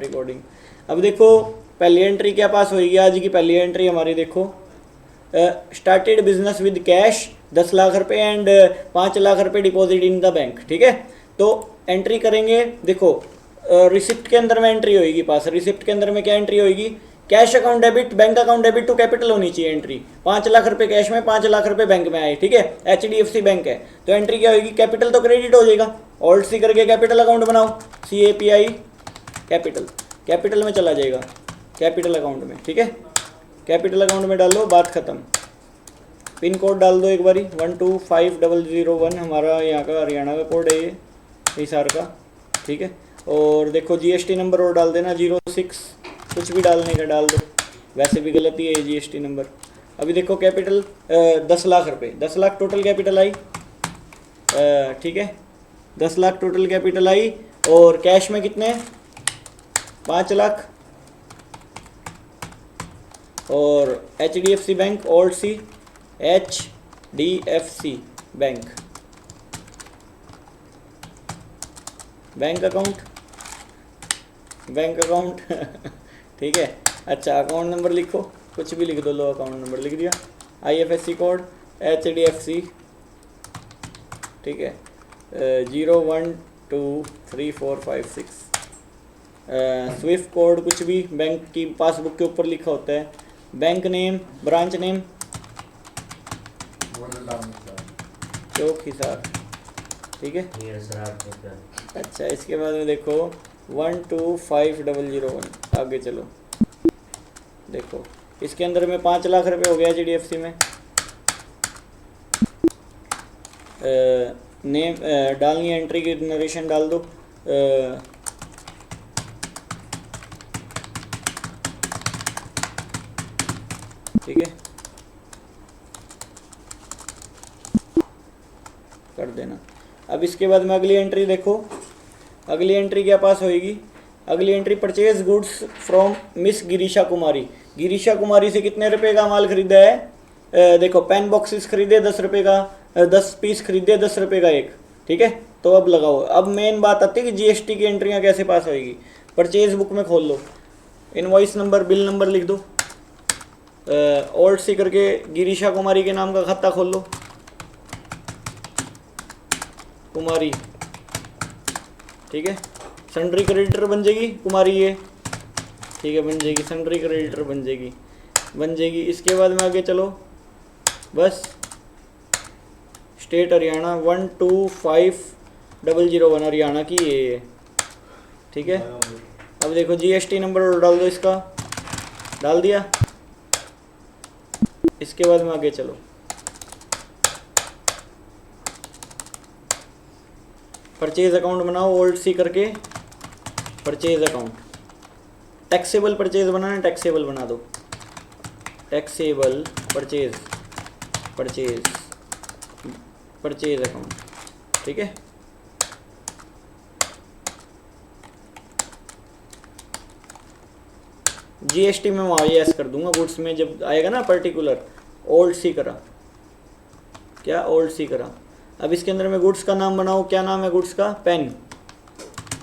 Recording. अब देखो पहली एंट्री क्या पास होगी, आज की पहली एंट्री हमारी देखो, started business with cash 10 lakh रुपए एंड 5 लाख रुपए डिपॉजिट इन द बैंक। ठीक है, तो एंट्री करेंगे, देखो रिसिप्ट के अंदर में एंट्री होगी पास, रिसिप्ट के अंदर में क्या एंट्री होगी, cash account debit, bank account debit to capital होनी चाहिए एंट्री। 5 लाख रुपए कैश में, 5 लाख रुपए बैंक में आए। ठीक है, HDFC बैंक है तो एंट्री क्या होगी, कैपिटल तो क्रेडिट हो जाएगा, ऑल्ट सी करके कैपिटल अकाउंट बनाओ, CAPI कैपिटल, कैपिटल में चला जाएगा, कैपिटल अकाउंट में। ठीक है, कैपिटल अकाउंट में डालो, बात खत्म। पिन कोड डाल दो एक बारी, 125001 हमारा यहाँ का हरियाणा का कोड है ये, हिसार का। ठीक है, और देखो GST नंबर और डाल देना 06, कुछ भी डालने का डाल दो, वैसे भी गलती है GST नंबर। अभी देखो कैपिटल 10 लाख रुपए, 10 लाख टोटल कैपिटल आई। ठीक है, 10 लाख टोटल कैपिटल आई, और कैश में कितने, 5 लाख, और HDFC बैंक, ओल्ड सी HDFC bank, bank account, bank account ठीक है, अच्छा अकाउंट नंबर लिखो, कुछ भी लिख दो, लो अकाउंट नंबर लिख दिया, IFSC कोड HDFC। ठीक है, 012345 स्विफ्ट कोड, कुछ भी बैंक की पासबुक के ऊपर लिखा होता है, बैंक नेम, ब्रांच नेम चौक हिसार। ठीक है, अच्छा इसके बाद में देखो 125001, आगे चलो, देखो इसके अंदर में 5 लाख रुपए हो गया HDFC में। नेम डालनी है, एंट्री की नरेशन डाल दो, ठीक है कर देना। अब इसके बाद में अगली एंट्री देखो, अगली एंट्री क्या पास होएगी, अगली entry purchase goods from miss Girisha Kumari. Girisha Kumari से कितने रुपए का माल खरीदा है, देखो पेन बॉक्सेस खरीदे 10 रुपए का, 10 पीस खरीदे 10 रुपए का एक। ठीक है, तो अब लगाओ, अब मेन बात आती है कि GST की एंट्रियाँ कैसे पास होएगी। परचेज बुक में खोल लो, इनवॉइस नंबर, बिल नंबर लिख दो, ओल्ड सी करके गिरीशा कुमारी के नाम का खाता खोल लो, कुमारी। ठीक है, सन्ड्री क्रेडिटर बन जाएगी कुमारी ये। ठीक है, बन जाएगी, सन्ड्री क्रेडिटर बन जाएगी, बन जाएगी। इसके बाद में आगे चलो, बस स्टेट हरियाणा 125001 हरियाणा की ये। ठीक है, अब देखो GST नंबर डाल दो, इसका डाल दिया। इसके बाद में आगे चलो, परचेज अकाउंट बनाओ, ओल्ड सी करके परचेज अकाउंट, टैक्सेबल परचेज बनाना, टैक्सेबल बना दो, taxable purchase, purchase purchase account. ठीक है, GST में वहाँ यस कर दूंगा, गुड्स में जब आएगा ना पर्टिकुलर, ओल्ड सी करा, क्या ओल्ड सी करा। अब इसके अंदर में गुड्स का नाम बनाओ, क्या नाम है गुड्स का, पेन,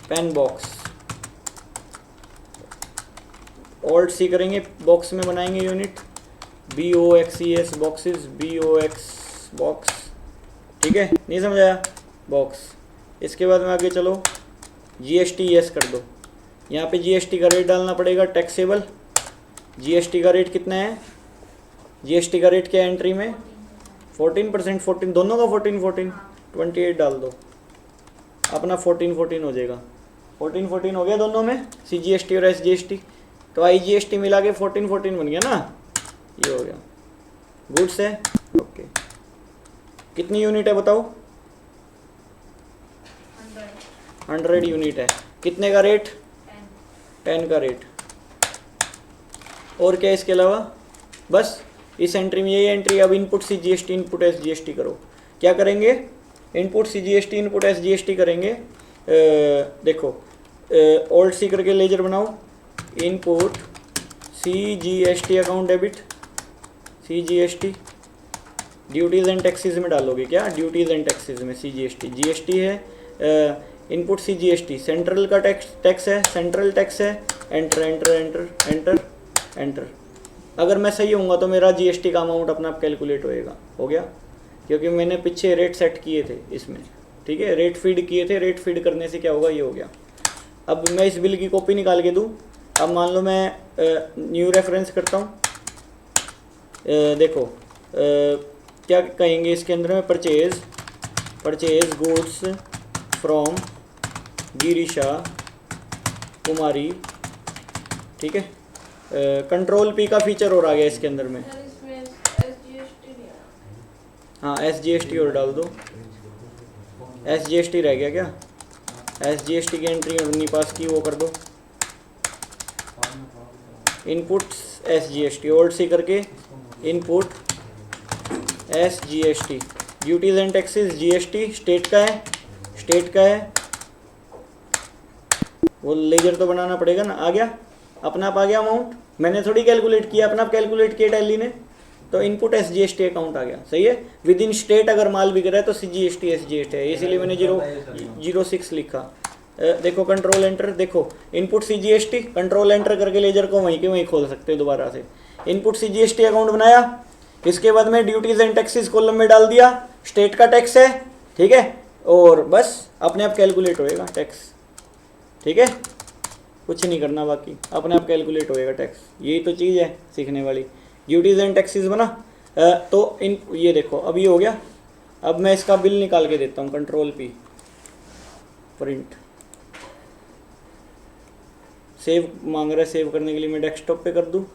पेन बॉक्स, ओल्ड सी करेंगे, बॉक्स में बनाएंगे unit, BOXES boxes, BOX box. ठीक है, नहीं समझ आया, बॉक्स। इसके बाद में आगे चलो, GST यस कर दो, यहाँ पे GST का रेट डालना पड़ेगा, टैक्सेबल। GST का रेट कितना है, GST का रेट क्या है एंट्री में, 14%, 14 दोनों का 14 28 डाल दो, अपना 14 हो जाएगा, 14 हो गया दोनों में, CGST और SGST, तो IGST मिला के 14 बन गया ना, ये हो गया। गुड्स है, ओके। कितनी यूनिट है बताओ, 100 यूनिट है। कितने का रेट, 10 का रेट। और क्या इसके अलावा, बस इस एंट्री में यही एंट्री। अब इनपुट CGST, इनपुट SGST करो, क्या करेंगे, इनपुट CGST, इनपुट SGST करेंगे। देखो ओल्ड सी करके लेजर बनाओ, input CGST account debit, CGST duties and taxes में डालोगे क्या, ड्यूटीज़ एंड टैक्सेस में CGST, GST है, इनपुट CGST, सेंट्रल का टैक्स है, सेंट्रल टैक्स है, enter enter enter enter enter. अगर मैं सही होऊंगा तो मेरा GST का अमाउंट अपना आप कैलकुलेट होएगा, हो गया, क्योंकि मैंने पीछे रेट सेट किए थे इसमें, ठीक है, रेट फीड किए थे, रेट फीड करने से क्या होगा, ये हो गया। अब मैं इस बिल की कॉपी निकाल के दूँ। अब मान लो मैं न्यू रेफरेंस करता हूँ, देखो क्या कहेंगे इसके अंदर में, परचेज गुड्स फ्रॉम गिरीशा कुमारी, ठीक है। कंट्रोल P का फीचर और आ गया इसके अंदर में, हाँ SGST और डाल दो, SGST रह गया क्या, SGST की एंट्री और नहीं पास की, वो कर दो, इनपुट SGST ओल्ड सी करके, input SGST, duties and taxes GST, state का है, वो लेजर तो बनाना पड़ेगा ना, आ गया, अपना आप आ गया अमाउंट, मैंने थोड़ी कैलकुलेट किया, अपना आप कैलकुलेट किया टैली ने, तो इनपुट SGST अकाउंट आ गया, सही है। विद इन स्टेट अगर माल बिक रहा है तो CGST SGST है, इसीलिए मैंने 006 लिखा। देखो कंट्रोल एंटर, देखो इनपुट CGST, कंट्रोल एंटर करके लेजर को वहीं के वहीं खोल सकते हो दोबारा से। इनपुट CGST अकाउंट बनाया, इसके बाद में ड्यूटीज एंड टैक्सेस कॉलम में डाल दिया, स्टेट का टैक्स है, ठीक है, और बस अपने आप कैलकुलेट होएगा टैक्स, ठीक है, कुछ नहीं करना, बाकी अपने आप कैलकुलेट होएगा टैक्स, यही तो चीज़ है सीखने वाली। ड्यूटीज एंड टैक्सेस बना, तो इन ये देखो अब ये हो गया। अब मैं इसका बिल निकाल के देता हूँ, कंट्रोल P, प्रिंट, सेव मांग रहा है, सेव करने के लिए मैं डेस्कटॉप पे कर दूँ,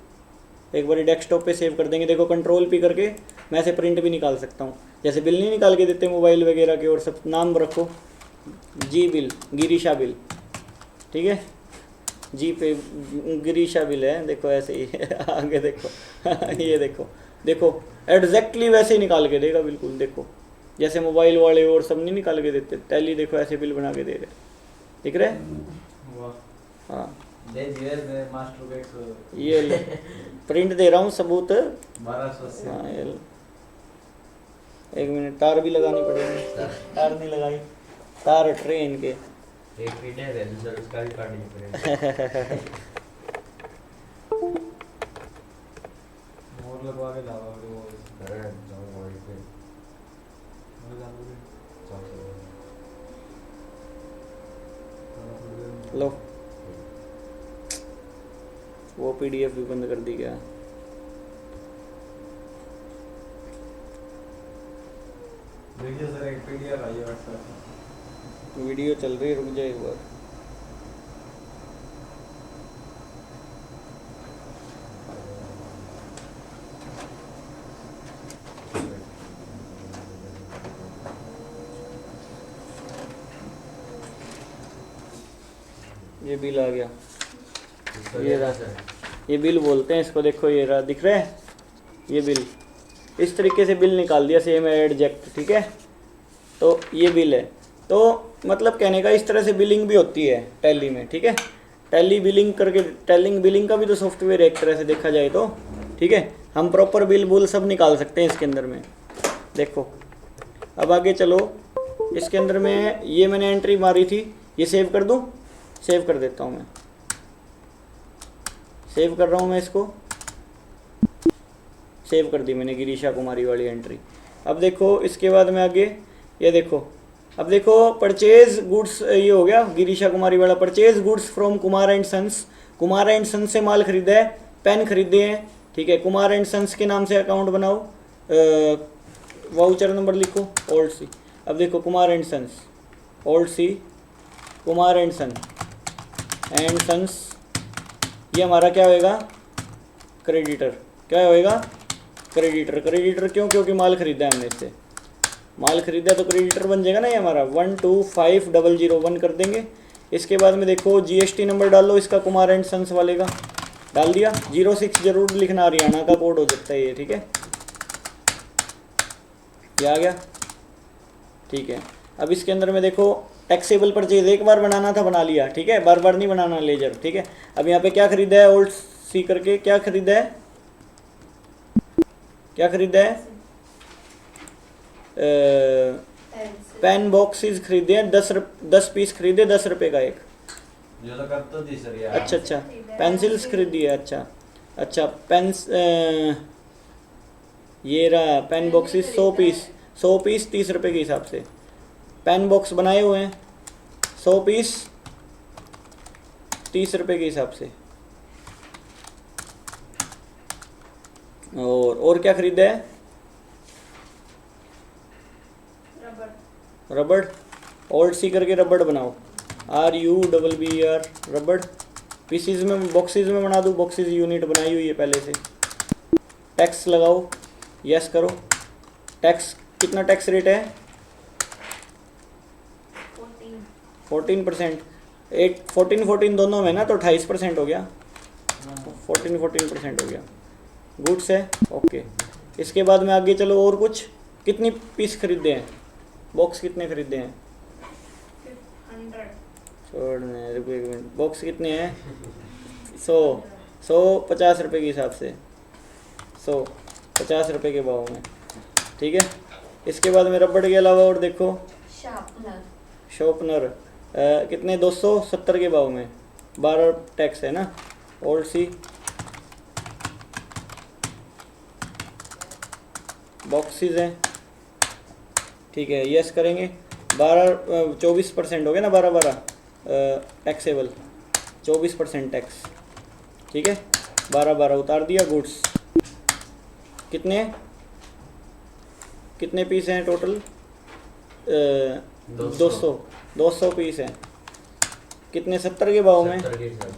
एक बार डेस्कटॉप पे सेव कर देंगे। देखो कंट्रोल P करके मैं ऐसे प्रिंट भी निकाल सकता हूँ, जैसे बिल नहीं निकाल के देते मोबाइल वगैरह के, और सब नाम रखो, जी बिल, गिरीशा बिल, ठीक है, जी पे गिरीशा बिल है, देखो ऐसे ही आगे देखो ये देखो एग्जैक्टली वैसे ही निकाल के देगा बिल्कुल, देखो जैसे मोबाइल वाले और सब नहीं निकाल के देते, टैली देखो ऐसे बिल बना के दे रहे, दिख रहे, हाँ ये ले प्रिंट दे रहा हूँ सबूत, हाँ ये, एक मिनट, तार भी लगानी पड़ेगी, तार नहीं लगाई, तार ट्रेन के, एक फीट है दूसरा उसका भी काटनी पड़ेगा, मोर लगवा के लावा वो अरे जाओ वहीं पे मोर जाओगे लो वो PDF भी बंद कर दी क्या, देखिए सर एक PDF आई है व्हाट्सएप, वीडियो चल रही है, रुक जाए एक बार, ये बिल आ गया, ये रहा, ये बिल बोलते हैं इसको, देखो ये रहा, दिख रहा है ये बिल, इस तरीके से बिल निकाल दिया, सेम एडजेक्ट, ठीक है, तो ये बिल है। तो मतलब कहने का इस तरह से बिलिंग भी होती है टैली में, ठीक है, टैली बिलिंग करके, टैलिंग बिलिंग का भी तो सॉफ्टवेयर है एक तरह से देखा जाए तो, ठीक है, हम प्रॉपर बिल बुल सब निकाल सकते हैं इसके अंदर में। देखो अब आगे चलो, इसके अंदर में ये मैंने एंट्री मारी थी, ये सेव कर दूं, सेव कर देता हूँ मैं, सेव कर रहा हूँ मैं इसको, सेव कर दी मैंने गिरीशा कुमारी वाली एंट्री। अब देखो इसके बाद में आगे ये देखो, अब देखो परचेज गुड्स, ये हो गया गिरीशा कुमारी वाला, purchase goods from Kumar and sons, Kumar and sons से माल खरीदा है, पेन खरीदे हैं, ठीक है, कुमार एंड सन्स के नाम से अकाउंट बनाओ, वाउचर नंबर लिखो ओल्ड सी। अब देखो Kumar and sons, old C, Kumar and sons, ये हमारा क्या होएगा, क्रेडिटर, क्या होएगा, क्रेडिटर, क्रेडिटर क्यों, क्योंकि माल खरीदा है हमने इससे, माल खरीदा तो क्रेडिटर बन जाएगा ना, ये हमारा 125001 कर देंगे। इसके बाद में देखो GST नंबर डाल लो इसका, कुमार एंड सन्स वाले का डाल दिया, 06 जरूर लिखना, हरियाणा का कोड हो सकता है ये, ठीक है, ये आ गया, ठीक है। अब इसके अंदर में देखो टैक्सेबल परचेज एक बार बनाना था, बना लिया, ठीक है, बार बार नहीं बनाना लेजर, ठीक है। अब यहाँ पे क्या खरीदा है, ओल्ड सी करके क्या खरीदा है, क्या खरीदा है, पेन बॉक्सेस खरीदे हैं 10 पीस खरीदे 10 रुपए का एक। जो तो कब तो दी सर यार। अच्छा अच्छा, पेंसिल्स खरीदी है। अच्छा अच्छा, पेन्स ये रहा पेन बॉक्सेस 100 पीस 30 रुपए के हिसाब से पेन बॉक्स बनाए हुए हैं, 100 पीस 30 रुपए के हिसाब से। और क्या खरीदा है? रबड़, ओल्ड सी करके रबड़ बनाओ, RUBBER रबड़। पीसीज में बॉक्सेस में बना दूँ, बॉक्सेस यूनिट बनाई हुई है पहले से। टैक्स लगाओ, यस करो। टैक्स कितना टैक्स रेट है? 14%। 14 दोनों में ना, तो 28% हो गया। 14% हो गया। गुड्स है, ओके। इसके बाद में आगे चलो, और कुछ कितनी पीस खरीदे हैं? बॉक्स कितने खरीदे हैं? 100। छोड़ने, रुको एक मिनट। बॉक्स कितने हैं? 100 50 रुपए के हिसाब से, 100 50 रुपए के भाव में, ठीक है। इसके बाद में रबड़ के अलावा और देखो, शॉर्पनर कितने? 270 के भाव में, 12 टैक्स है ना। ओल्ड सी बॉक्सेस हैं, ठीक है, यस करेंगे। 24% हो गया ना, 12 टैक्सेबल, 24% टैक्स, ठीक है। 12 उतार दिया। गुड्स कितने पीस हैं टोटल? 200 पीस हैं। कितने? 70 के भाव में, 70 के हिसाब से।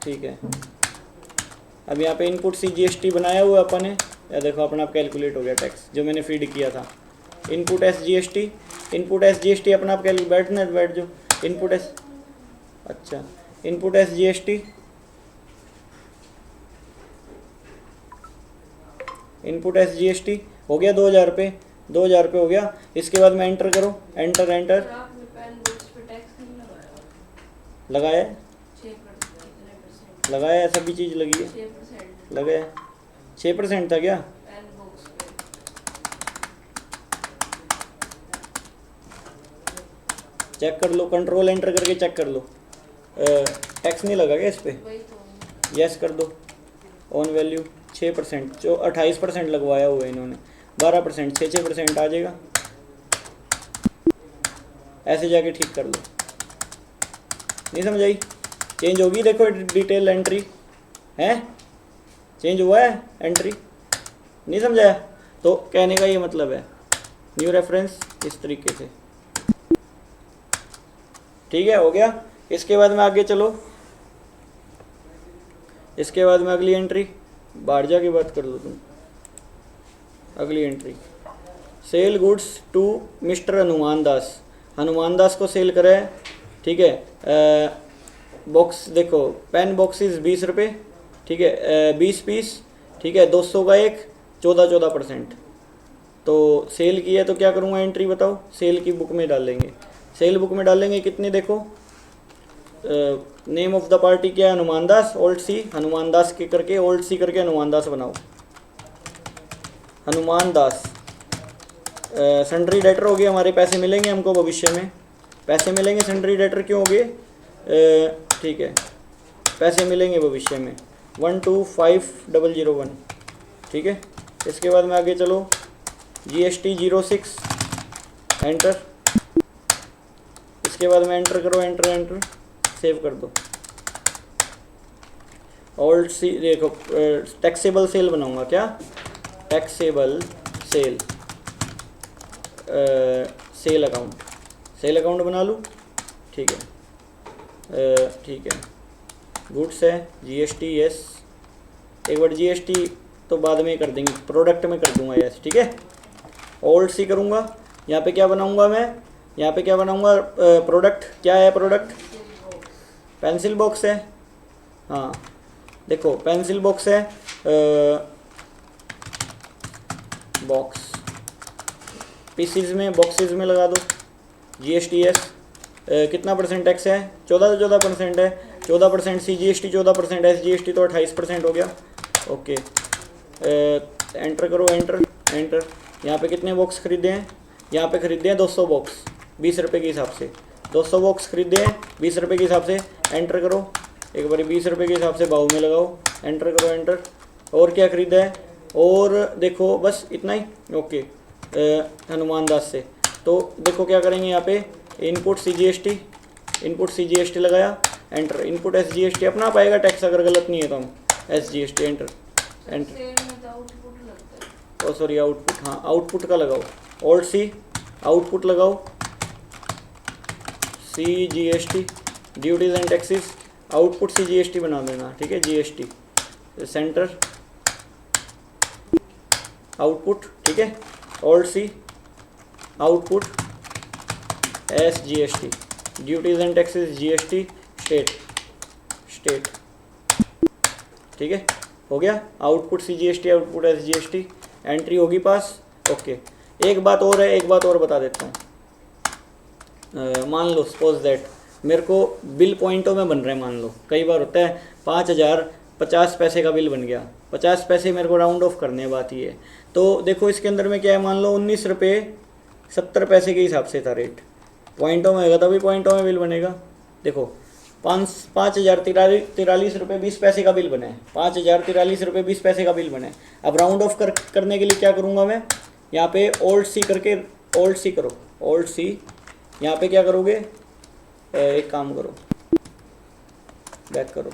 ठीक है। अब यहाँ पे इनपुट GST बनाया हुआ है अपन ने, या देखो अपना आप कैलकुलेट हो गया टैक्स जो मैंने फीड किया था। इनपुट SGST अपना आप बैठ जो इनपुट एस, अच्छा इनपुट SGST, इनपुट SGST हो गया 2000 रुपये, 2000 रुपये हो गया। इसके बाद में एंटर करो, एंटर आपने पेन बुक्स पे टैक्स नहीं लगाया? लगाया, 6%। लगाया, सभी चीज़ लगी है, 6% लगाया। 6% था क्या? पेन बुक्स पे। चेक कर लो, कंट्रोल एंटर करके चेक कर लो। टैक्स नहीं लगा क्या इस पर? वही तो। यस कर दो। ऑन वैल्यू 6%, जो 28% लगवाया हुआ है इन्होंने, 12%, 6% आ जाएगा। ऐसे जाके ठीक कर लो। नहीं समझ आई? चेंज होगी, देखो डिटेल एंट्री है, चेंज हुआ है एंट्री। नहीं समझाया? तो कहने का ये मतलब है, न्यू रेफरेंस इस तरीके से, ठीक है, हो गया। इसके बाद में आगे चलो, इसके बाद में अगली एंट्री, बाहर जाके बात कर लो तुम। अगली entry, sell goods to mister Hanuman Das. Hanuman Das को सेल करा है, ठीक है। बॉक्स देखो, पेन बॉक्सेस 20 रुपये, ठीक है, 20 पीस, ठीक है, 200 का एक, 14% तो सेल की है। तो क्या करूँगा, एंट्री बताओ, सेल की बुक में डालेंगे। सेल बुक में डालेंगे कितने, देखो नेम ऑफ द पार्टी क्या है? हनुमान दास। ओल्ड सी हनुमान दास के करके, ओल्ड सी करके हनुमान दास बनाओ, हनुमान दास। सन्ड्री डेटर हो गए हमारे, पैसे मिलेंगे हमको भविष्य में, पैसे मिलेंगे। सन्ड्री डेटर क्यों हो गए? ठीक है, पैसे मिलेंगे भविष्य में, 125001, ठीक है। इसके बाद में आगे चलो, GST 06, एंटर। इसके बाद में एंटर करो, एंटर सेव कर दो। ओल्ड सी देखो, टैक्सेबल सेल बनाऊंगा क्या? टैक्सेबल सेल, सेल अकाउंट बना लूँ, ठीक है, ठीक है। गुड्स है, GST यस, एक बार GST तो बाद में कर देंगे, प्रोडक्ट में कर दूंगा यस, ठीक है। ओल्ड सी करूँगा, यहाँ पे क्या बनाऊँगा मैं? यहाँ पे क्या बनाऊँगा? प्रोडक्ट क्या है? प्रोडक्ट पेंसिल बॉक्स है, हाँ देखो पेंसिल बॉक्स है, बॉक्स पीसीज में, बॉक्सेस में लगा दो। GST यस, कितना परसेंट टैक्स है? 14% है, 14% CGST, 14% SGST, तो 28% हो गया, ओके। एंटर करो, एंटर। यहाँ पे कितने बॉक्स खरीदे हैं? यहाँ पे खरीदे हैं 200 बॉक्स 20 रुपये के हिसाब से, 200 बॉक्स खरीदे हैं 20 रुपये के हिसाब से, एंटर करो। एक बार 20 रुपये के हिसाब से भाव में लगाओ, एंटर करो, एंटर। और क्या खरीदा है, और देखो बस इतना ही, ओके। हनुमान दास से तो देखो क्या करेंगे यहाँ पे, इनपुट CGST, इनपुट CGST लगाया, एंटर। इनपुट SGST अपना आप आएगा टैक्स, अगर गलत नहीं है तो हम SGST, एंटर एंटर। सेल में तो आउटपुट लगता है। ओ सॉरी, आउटपुट, हाँ आउटपुट का लगाओ, ऑल्ट C, आउटपुट लगाओ, CGST, duties and taxes, output CGST बना देना, ठीक है, GST, सेंटर, आउटपुट, ठीक है, alt C, output SGST, duties and taxes GST, state, state, ठीक है, हो गया। Output CGST, output SGST, entry होगी पास, ओके। एक बात और है, एक बात और बता देता हूँ। मान लो सपोज दैट मेरे को बिल पॉइंटों में बन रहे हैं, मान लो कई बार होता है 5050 पैसे का बिल बन गया, 50 पैसे मेरे को राउंड ऑफ करने, बात ये है। तो देखो इसके अंदर में क्या है, मान लो 19 रुपये 70 पैसे के हिसाब से था रेट, पॉइंटों में होगा तभी पॉइंटों में बिल बनेगा। देखो 5,043 रुपये 20 पैसे का बिल बना है, 5,043 रुपये 20 पैसे का बिल बना है। अब राउंड ऑफ करने के लिए क्या करूँगा मैं, यहाँ पे ऑल्ट C करके, ऑल्ट C करो, ऑल्ट C, यहाँ पे क्या करोगे, एक काम करो, बैक करो,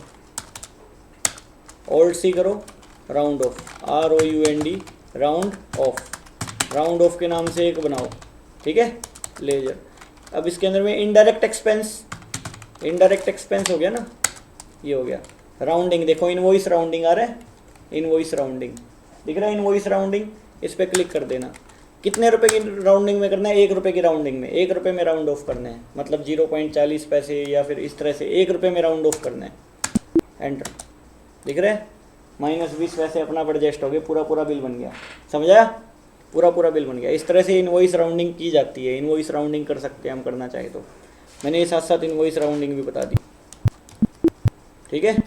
ऑल्ट C करो, round of, ROUND, round of, round of के नाम से एक बनाओ, ठीक है, लेजर। अब इसके अंदर में इनडायरेक्ट एक्सपेंस, इनडायरेक्ट एक्सपेंस हो गया ना, ये हो गया। राउंडिंग देखो, इनवॉइस राउंडिंग आ रहा है, इनवॉइस राउंडिंग दिख रहा है, इनवॉइस राउंडिंग, इस पर क्लिक कर देना। कितने रुपए की राउंडिंग में करना है, 1 रुपये की राउंडिंग में, 1 रुपये में राउंड ऑफ करना है, मतलब 0.40 पैसे या फिर इस तरह से 1 रुपये में राउंड ऑफ करना है, एंटर। दिख रहा है, -20 पैसे अपना आप एडजस्ट हो गए, पूरा पूरा बिल बन गया, समझाया, पूरा पूरा बिल बन गया। इस तरह से इनवॉइस राउंडिंग की जाती है, इनवॉइस राउंडिंग कर सकते हैं हम करना चाहे तो। मैंने ये साथ साथ इनवॉइस राउंडिंग भी बता दी, ठीक है।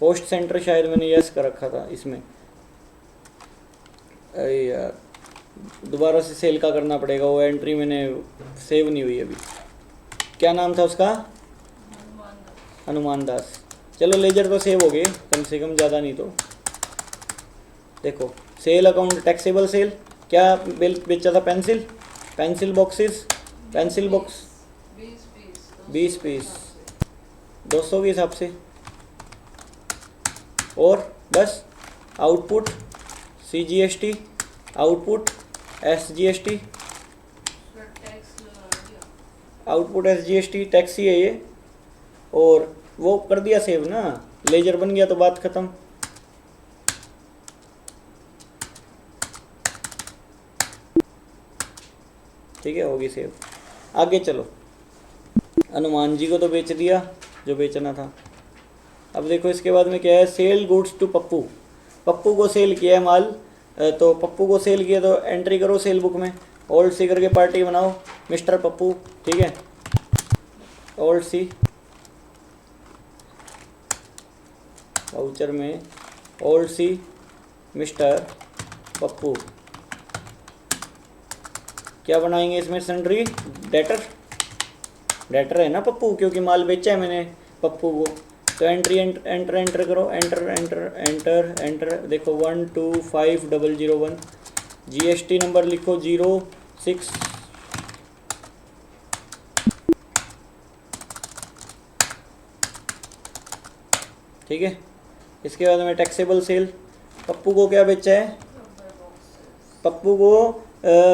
पोस्ट सेंटर शायद मैंने यस कर रखा था इसमें, अरे यार दोबारा से सेल का करना पड़ेगा, वो एंट्री मैंने सेव नहीं हुई अभी। क्या नाम था उसका, हनुमान दास। चलो लेजर तो सेव हो गए कम से कम, ज़्यादा नहीं तो। देखो सेल अकाउंट, टैक्सेबल सेल, क्या बिल बेचा था, pencil, pencil boxes, pencil box 20 piece 200 के हिसाब से, और बस output CGST, output SGST, tax लगा दिया। आउटपुट SGST, टैक्स ही है ये, और वो कर दिया सेव ना, लेजर बन गया तो बात खत्म। ठीक है, होगी सेव। आगे चलो, हनुमान जी को तो बेच दिया जो बेचना था। अब देखो इसके बाद में क्या है, sale goods to Pappu, Pappu को सेल किया है माल, तो पप्पू को सेल किया तो एंट्री करो सेल बुक में, ऑल्ट C करके पार्टी बनाओ, मिस्टर पप्पू, ठीक है, ऑल्ट C, वाउचर में ऑल्ट C, मिस्टर पप्पू। क्या बनाएंगे इसमें, सन्ड्री डेटर, डेटर है ना पप्पू, क्योंकि माल बेचा है मैंने पप्पू को, तो एंट्री एंटर एंटर करो, एंटर एंटर एंटर एंटर। देखो 125001, GST नंबर लिखो 06, ठीक है। इसके बाद में टैक्सेबल सेल, पप्पू को क्या बेचा है, पप्पू को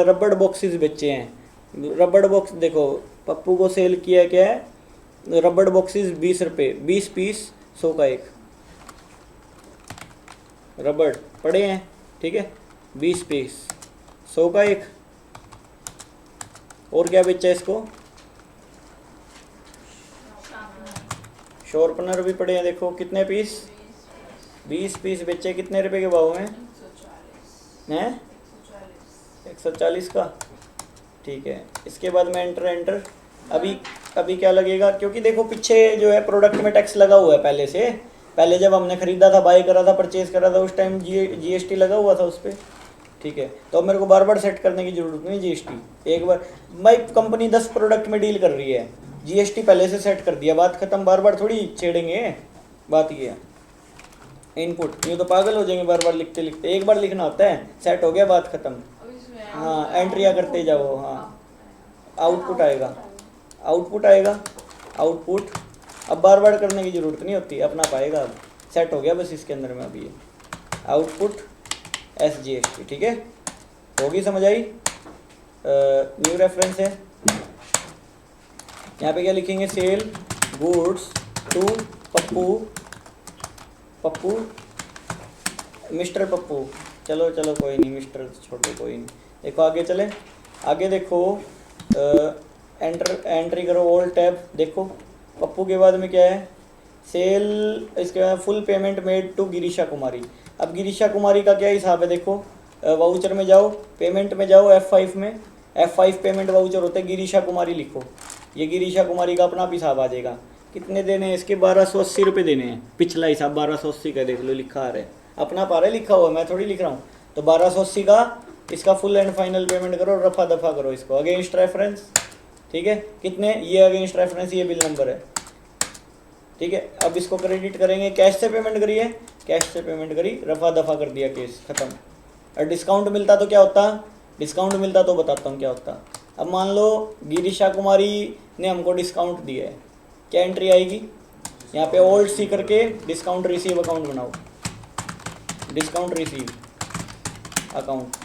रबड़ बॉक्सेस बेचे हैं, रबड़ बॉक्स। देखो पप्पू को सेल किया क्या है, रबड़ बॉक्सेस 20 रुपये, 20 पीस 100 का एक, रबड़ पड़े हैं, ठीक है, 20 पीस 100 का एक। और क्या बेचा है इसको, शॉर्पनर भी पड़े हैं, देखो कितने पीस, 20 पीस बेचे, कितने रुपए के भाव में हैं, 140 का, ठीक है। इसके बाद में एंटर एंटर। अभी क्या लगेगा, क्योंकि देखो पीछे जो है प्रोडक्ट में टैक्स लगा हुआ है पहले से, पहले जब हमने ख़रीदा था, बाई करा था, परचेज़ करा था, उस टाइम GST लगा हुआ था उस पर, ठीक है, तो अब मेरे को बार बार सेट करने की जरूरत नहीं जीएसटी। एक बार भाई कंपनी 10 प्रोडक्ट में डील कर रही है, जीएसटी पहले से सेट कर दिया, बात खत्म, बार बार थोड़ी छेड़ेंगे। बात ये है इनपुट, ये तो पागल हो जाएंगे बार बार लिखते लिखते, एक बार लिखना होता है, सेट हो गया, बात खत्म। अब इसमें हाँ एंट्रियाँ करते जाओ। हाँ आउटपुट आएगा, आउटपुट आएगा, आउटपुट। अब बार बार करने की ज़रूरत नहीं होती, अपना पाएगा, अब सेट हो गया बस इसके अंदर में। अभी ये आउटपुट SGST, ठीक है, होगी, समझ आई। न्यू रेफरेंस है, यहाँ पे क्या लिखेंगे, sale goods to Pappu, Pappu mister Pappu, चलो चलो कोई नहीं, मिस्टर छोटे कोई नहीं। देखो आगे चले, आगे देखो, एंट्री करो, ऑल टैब, देखो पप्पू के बाद में क्या है, सेल, इसके बाद full payment made to Girisha Kumari. अब गिरीशा कुमारी का क्या हिसाब है, देखो वाउचर में जाओ, पेमेंट में जाओ, F5 में, F5 पेमेंट वाउचर होते हैं, गिरीशा कुमारी लिखो, ये गिरीशा कुमारी का अपना हिसाब आ जाएगा। कितने देने हैं इसके, 1280 रुपये देने हैं, पिछला हिसाब 1280 का देख लो, लिखा आ रहा है, अपना पा रहा है, लिखा हुआ, मैं थोड़ी लिख रहा हूँ। तो 1280 का इसका फुल एंड फाइनल पेमेंट करो, रफा दफा करो इसको, अगेंस्ट रेफरेंस, ठीक है, कितने, ये अगेंस्ट रेफरेंस, ये बिल नंबर है, ठीक है। अब इसको क्रेडिट करेंगे, कैश से पेमेंट करिए, कैश से पेमेंट करी, रफा दफा कर दिया, केस खत्म। और डिस्काउंट मिलता तो क्या होता, डिस्काउंट मिलता तो बताता हूँ क्या होता। अब मान लो गिरीशा कुमारी ने हमको डिस्काउंट दिया है, क्या एंट्री आएगी, यहाँ पे ओल्ड सी करके डिस्काउंट रिसीव अकाउंट बनाओ, डिस्काउंट रिसीव अकाउंट,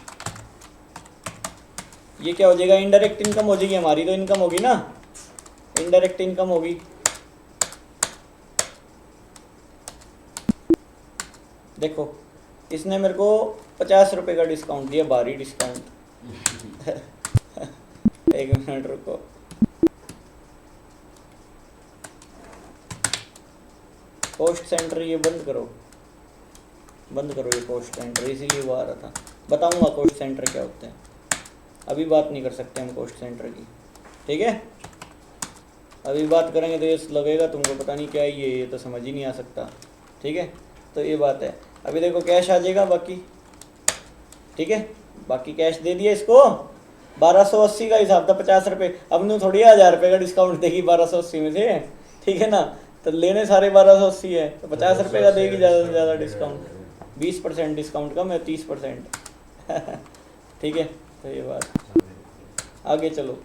ये क्या हो जाएगा, इनडायरेक्ट इनकम हो जाएगी हमारी, तो इनकम होगी ना, इनडायरेक्ट इनकम होगी। देखो इसने मेरे को 50 रुपये का डिस्काउंट दिया, भारी डिस्काउंट। एक मिनट रुको, पोस्ट सेंटर ये बंद करो, बंद करो ये पोस्ट सेंटर, इसीलिए वो आ रहा था। बताऊंगा पोस्ट सेंटर क्या होते हैं, अभी बात नहीं कर सकते हम पोस्ट सेंटर की, ठीक है, अभी बात करेंगे तो ये लगेगा तुमको पता नहीं क्या है ये तो समझ ही नहीं आ सकता, ठीक है। तो ये बात है, अभी देखो कैश आ जाएगा बाकी, ठीक है, बाकी कैश दे दिया इसको, 1280 का हिसाब था, 50 रुपये, अब नु थोड़ी 1000 रुपये का डिस्काउंट देगी 1280 में से, ठीक है ना, तो लेने सारे 1280 है, तो 50 रुपये का देगी ज़्यादा से ज़्यादा डिस्काउंट, 20% डिस्काउंट का, मैं 30%, ठीक है। तो ये बात, आगे चलो,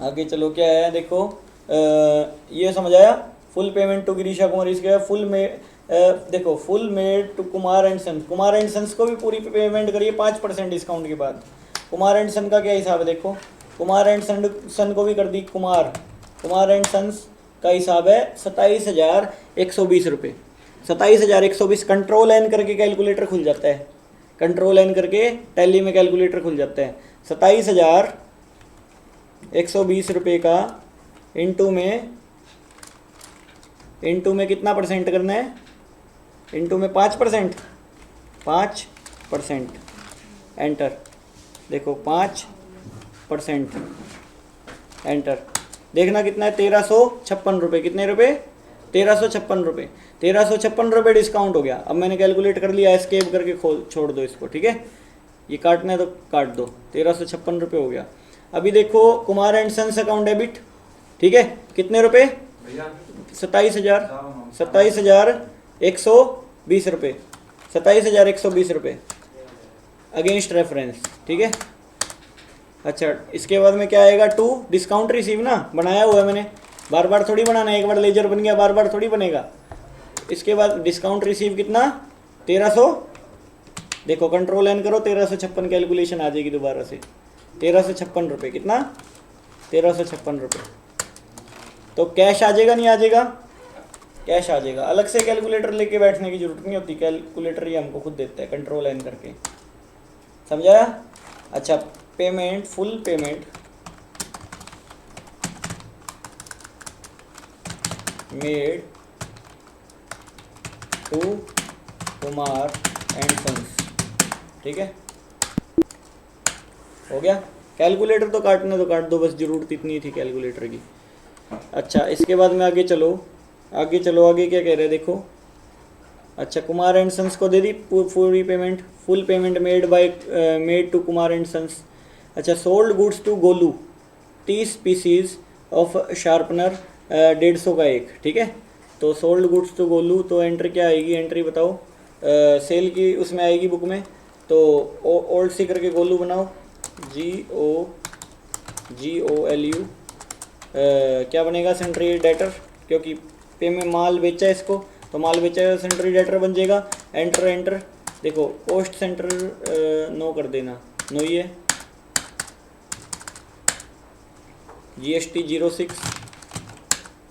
आगे चलो, क्या है देखो, ये समझ आया, full payment to Girisha Kumari, इसके फुल में देखो full made to Kumar and sons, Kumar and sons को भी पूरी पेमेंट करिए 5% डिस्काउंट के बाद। कुमार एंड सन का क्या हिसाब है, देखो कुमार एंड सन को भी कर दी, कुमार एंड सन्स का हिसाब है 27,120 रुपये, 27,120, कंट्रोल एन करके कैलकुलेटर खुल जाता है, कंट्रोल एन करके टैली में कैलकुलेटर खुल जाता है, 27,120 रुपये का इंटू में कितना परसेंट करना है, इंटू में 5%, 5%, एंटर, देखो 5%, एंटर, देखना कितना है, 1356 रुपये, कितने रुपये, 1356 रुपये, 1356 रुपये डिस्काउंट हो गया। अब मैंने कैलकुलेट कर लिया, एस्केप करके खोल छोड़ दो इसको, ठीक है, ये काटना है तो काट दो, 1356 रुपये हो गया। अभी देखो Kumar and sons account debit, ठीक है, कितने रुपये, 27,120 रुपये, 27,120 रुपये अगेंस्ट रेफरेंस, ठीक है। अच्छा इसके बाद में क्या आएगा, टू डिस्काउंट रिसीव ना, बनाया हुआ है मैंने, बार बार थोड़ी बनाना है, एक बार लेजर बन गया बार बार थोड़ी बनेगा। इसके बाद डिस्काउंट रिसीव कितना, 1300, देखो कंट्रोल एन करो, 1356 कैलकुलेशन आ जाएगी दोबारा से, 1356 रुपये, कितना, 1356 रुपये। तो कैश आ जाएगा नहीं आ जाएगा, कैश आ जाएगा, अलग से कैलकुलेटर लेके बैठने की जरूरत नहीं होती, कैलकुलेटर ही हमको खुद देता है, कंट्रोल एन करके, समझाया। अच्छा payment, full payment made to Kumar and sons, ठीक है, हो गया। कैलकुलेटर तो काटने तो काट दो, बस जरूरत इतनी थी कैलकुलेटर की। अच्छा इसके बाद में आगे चलो, आगे चलो, आगे क्या कह रहे हैं देखो, अच्छा, कुमार एंड सन्स को दे दी पूरी payment, full payment made to Kumar and sons. अच्छा, sold goods to Golu 30 pieces of sharpener 150 का एक, ठीक है। तो सोल्ड गुड्स टू गोलू, तो एंट्री क्या आएगी, एंट्री बताओ। सेल की उसमें आएगी बुक में, तो ओल्ड सी करके गोलू बनाओ, GOLU। क्या बनेगा, सेंट्री डेटर, क्योंकि पे में माल बेचा है इसको, तो माल बेचा है सेंट्री डेटर बन जाएगा। एंटर देखो, पोस्ट सेंटर नो कर देना, नो ही है। GST 06,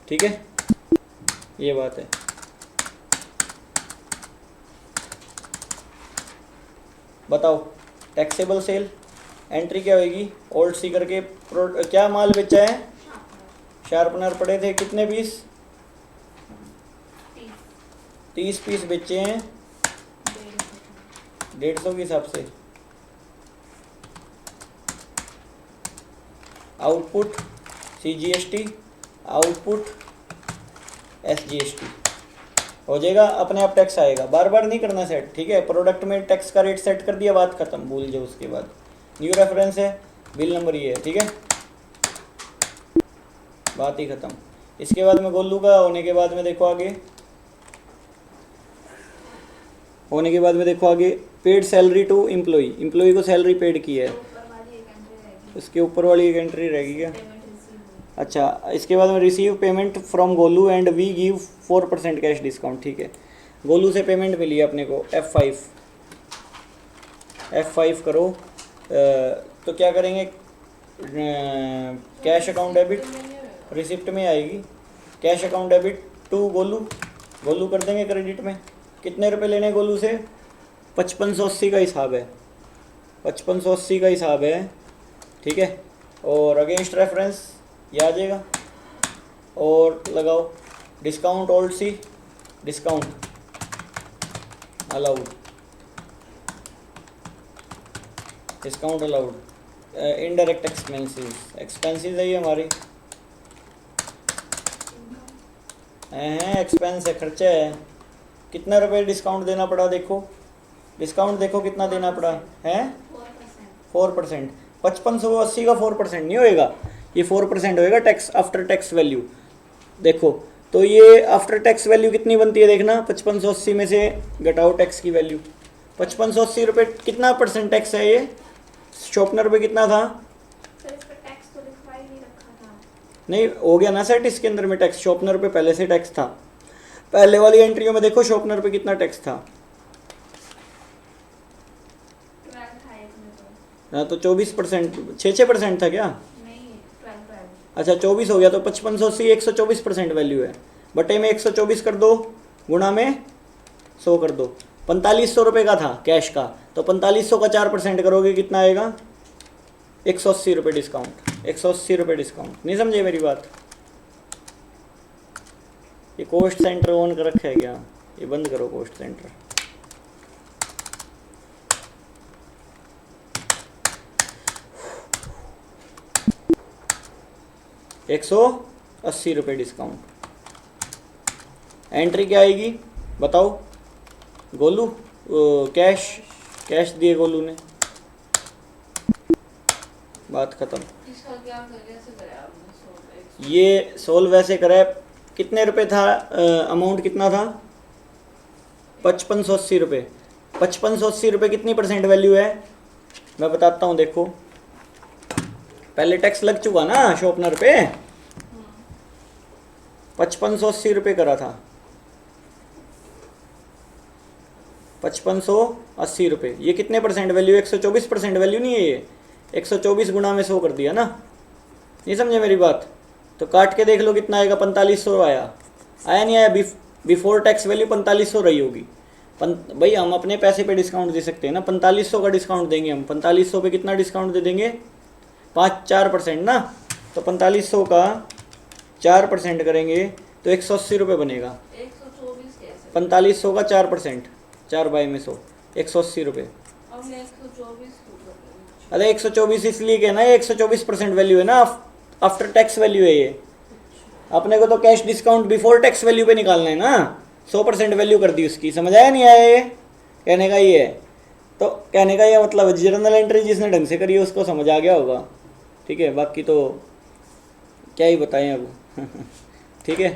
ठीक है, ये बात है। बताओ, टैक्सेबल सेल एंट्री क्या होगी, ओल्ड सी करके क्या माल बेचा है, शार्पनर पड़े थे कितने पीस, 30 पीस बेचे हैं 150 के हिसाब से। आउटपुट CGST, आउटपुट SGST हो जाएगा, अपने आप टैक्स आएगा, बार बार नहीं करना सेट, ठीक है। प्रोडक्ट में टैक्स का रेट सेट कर दिया, बात खत्म, भूल जाओ। उसके बाद न्यू रेफरेंस है, बिल नंबर ये है, ठीक है, बात ही खत्म। इसके बाद में गोलू का होने के बाद में देखो आगे, पेड सैलरी टू एम्प्लॉई को सैलरी पेड की है, उसके ऊपर वाली एक एंट्री रहेगी क्या। अच्छा, इसके बाद में receive payment from Golu and we give 4% cash discount, ठीक है। गोलू से पेमेंट मिली है अपने को, F5 करो। तो क्या करेंगे, कैश अकाउंट डेबिट, रिसिप्ट में आएगी, cash account debit to Golu कर देंगे क्रेडिट में। कितने रुपए लेने गोलू से, 5580 का हिसाब है, 5580 का हिसाब है, ठीक है। और अगेंस्ट रेफरेंस ये आ जाएगा, और लगाओ discount, alt C discount allowed, discount allowed. Indirect expenses है ये हमारी, एक्सपेंस है, खर्चा है। कितना रुपए डिस्काउंट देना पड़ा, देखो डिस्काउंट देखो कितना देना पड़ा है, 4%। 5580 का 4% नहीं होएगा, ये 4% होएगा टैक्स, आफ्टर टैक्स वैल्यू। देखो तो ये आफ्टर टैक्स वैल्यू कितनी बनती है, देखना 5580 में से घटाओ टैक्स की वैल्यू, 5580 रुपये, कितना परसेंट टैक्स है ये, शॉर्पनर पे कितना था, सर इस पर टैक्स तो लिखवा ही नहीं रखा था। नहीं हो गया ना सेट, इसके अंदर में टैक्स, शॉर्पनर पे पहले से टैक्स था। पहले वाली एंट्रियों में देखो शॉर्पनर पे कितना टैक्स था, 12 था इसमें तो। ना तो 24%, 6% था क्या, नहीं 12। अच्छा 24 हो गया, तो 5580 124% वैल्यू है, बटे में 124 कर दो, गुणा में 100 कर दो। 4500 रुपये का था कैश का, तो 4500 का 4% करोगे कितना आएगा, 180 रुपये डिस्काउंट, 180 रुपये डिस्काउंट। नहीं समझे मेरी बात, ये कॉस्ट सेंटर ऑन कर रखा है क्या, ये बंद करो कॉस्ट सेंटर। ₹180 डिस्काउंट। एंट्री क्या आएगी बताओ, गोलू कैश दिए गोलू ने, बात खत्म। इसका क्या कैसे करें आपने, ये सोल्व वैसे करे, कितने रुपए था, अमाउंट कितना था, 5580 रुपये। 5580 रुपये कितनी परसेंट वैल्यू है, मैं बताता हूँ। देखो पहले टैक्स लग चुका ना शॉर्पनर पे, 5580 रुपये करा था, 5580 रुपये, ये कितने परसेंट वैल्यू, 124% वैल्यू नहीं है ये, 124 गुणा में 100 कर दिया ना, नहीं समझे मेरी बात। तो काट के देख लो कितना आएगा, 4500 आया नहीं आया, बिफोर टैक्स वैल्यू 4500 रही होगी। भाई हम अपने पैसे पे डिस्काउंट दे सकते हैं ना, 4500 का डिस्काउंट देंगे हम, 4500 पे कितना डिस्काउंट दे देंगे, 4% ना, तो 4500 का 4% करेंगे तो 180 रुपये बनेगा। 124 कैसे, 4500 का 4%, 4 बाई में 100, 180 रुपये। और मैं 124 क्यों कर रही हूँ? अरे 124 इसलिए कहना है, 124% वैल्यू है ना, आफ्टर टैक्स वैल्यू है ये। अपने को तो cash discount before tax value पे निकालना है ना, 100% वैल्यू कर दी उसकी। समझ आया नहीं आया? ये कहने का ये है। तो कहने का ये मतलब जर्नल एंट्री जिसने ढंग से करी है उसको समझ आ गया होगा। ठीक है, बाकी तो क्या ही बताएं अब। ठीक है।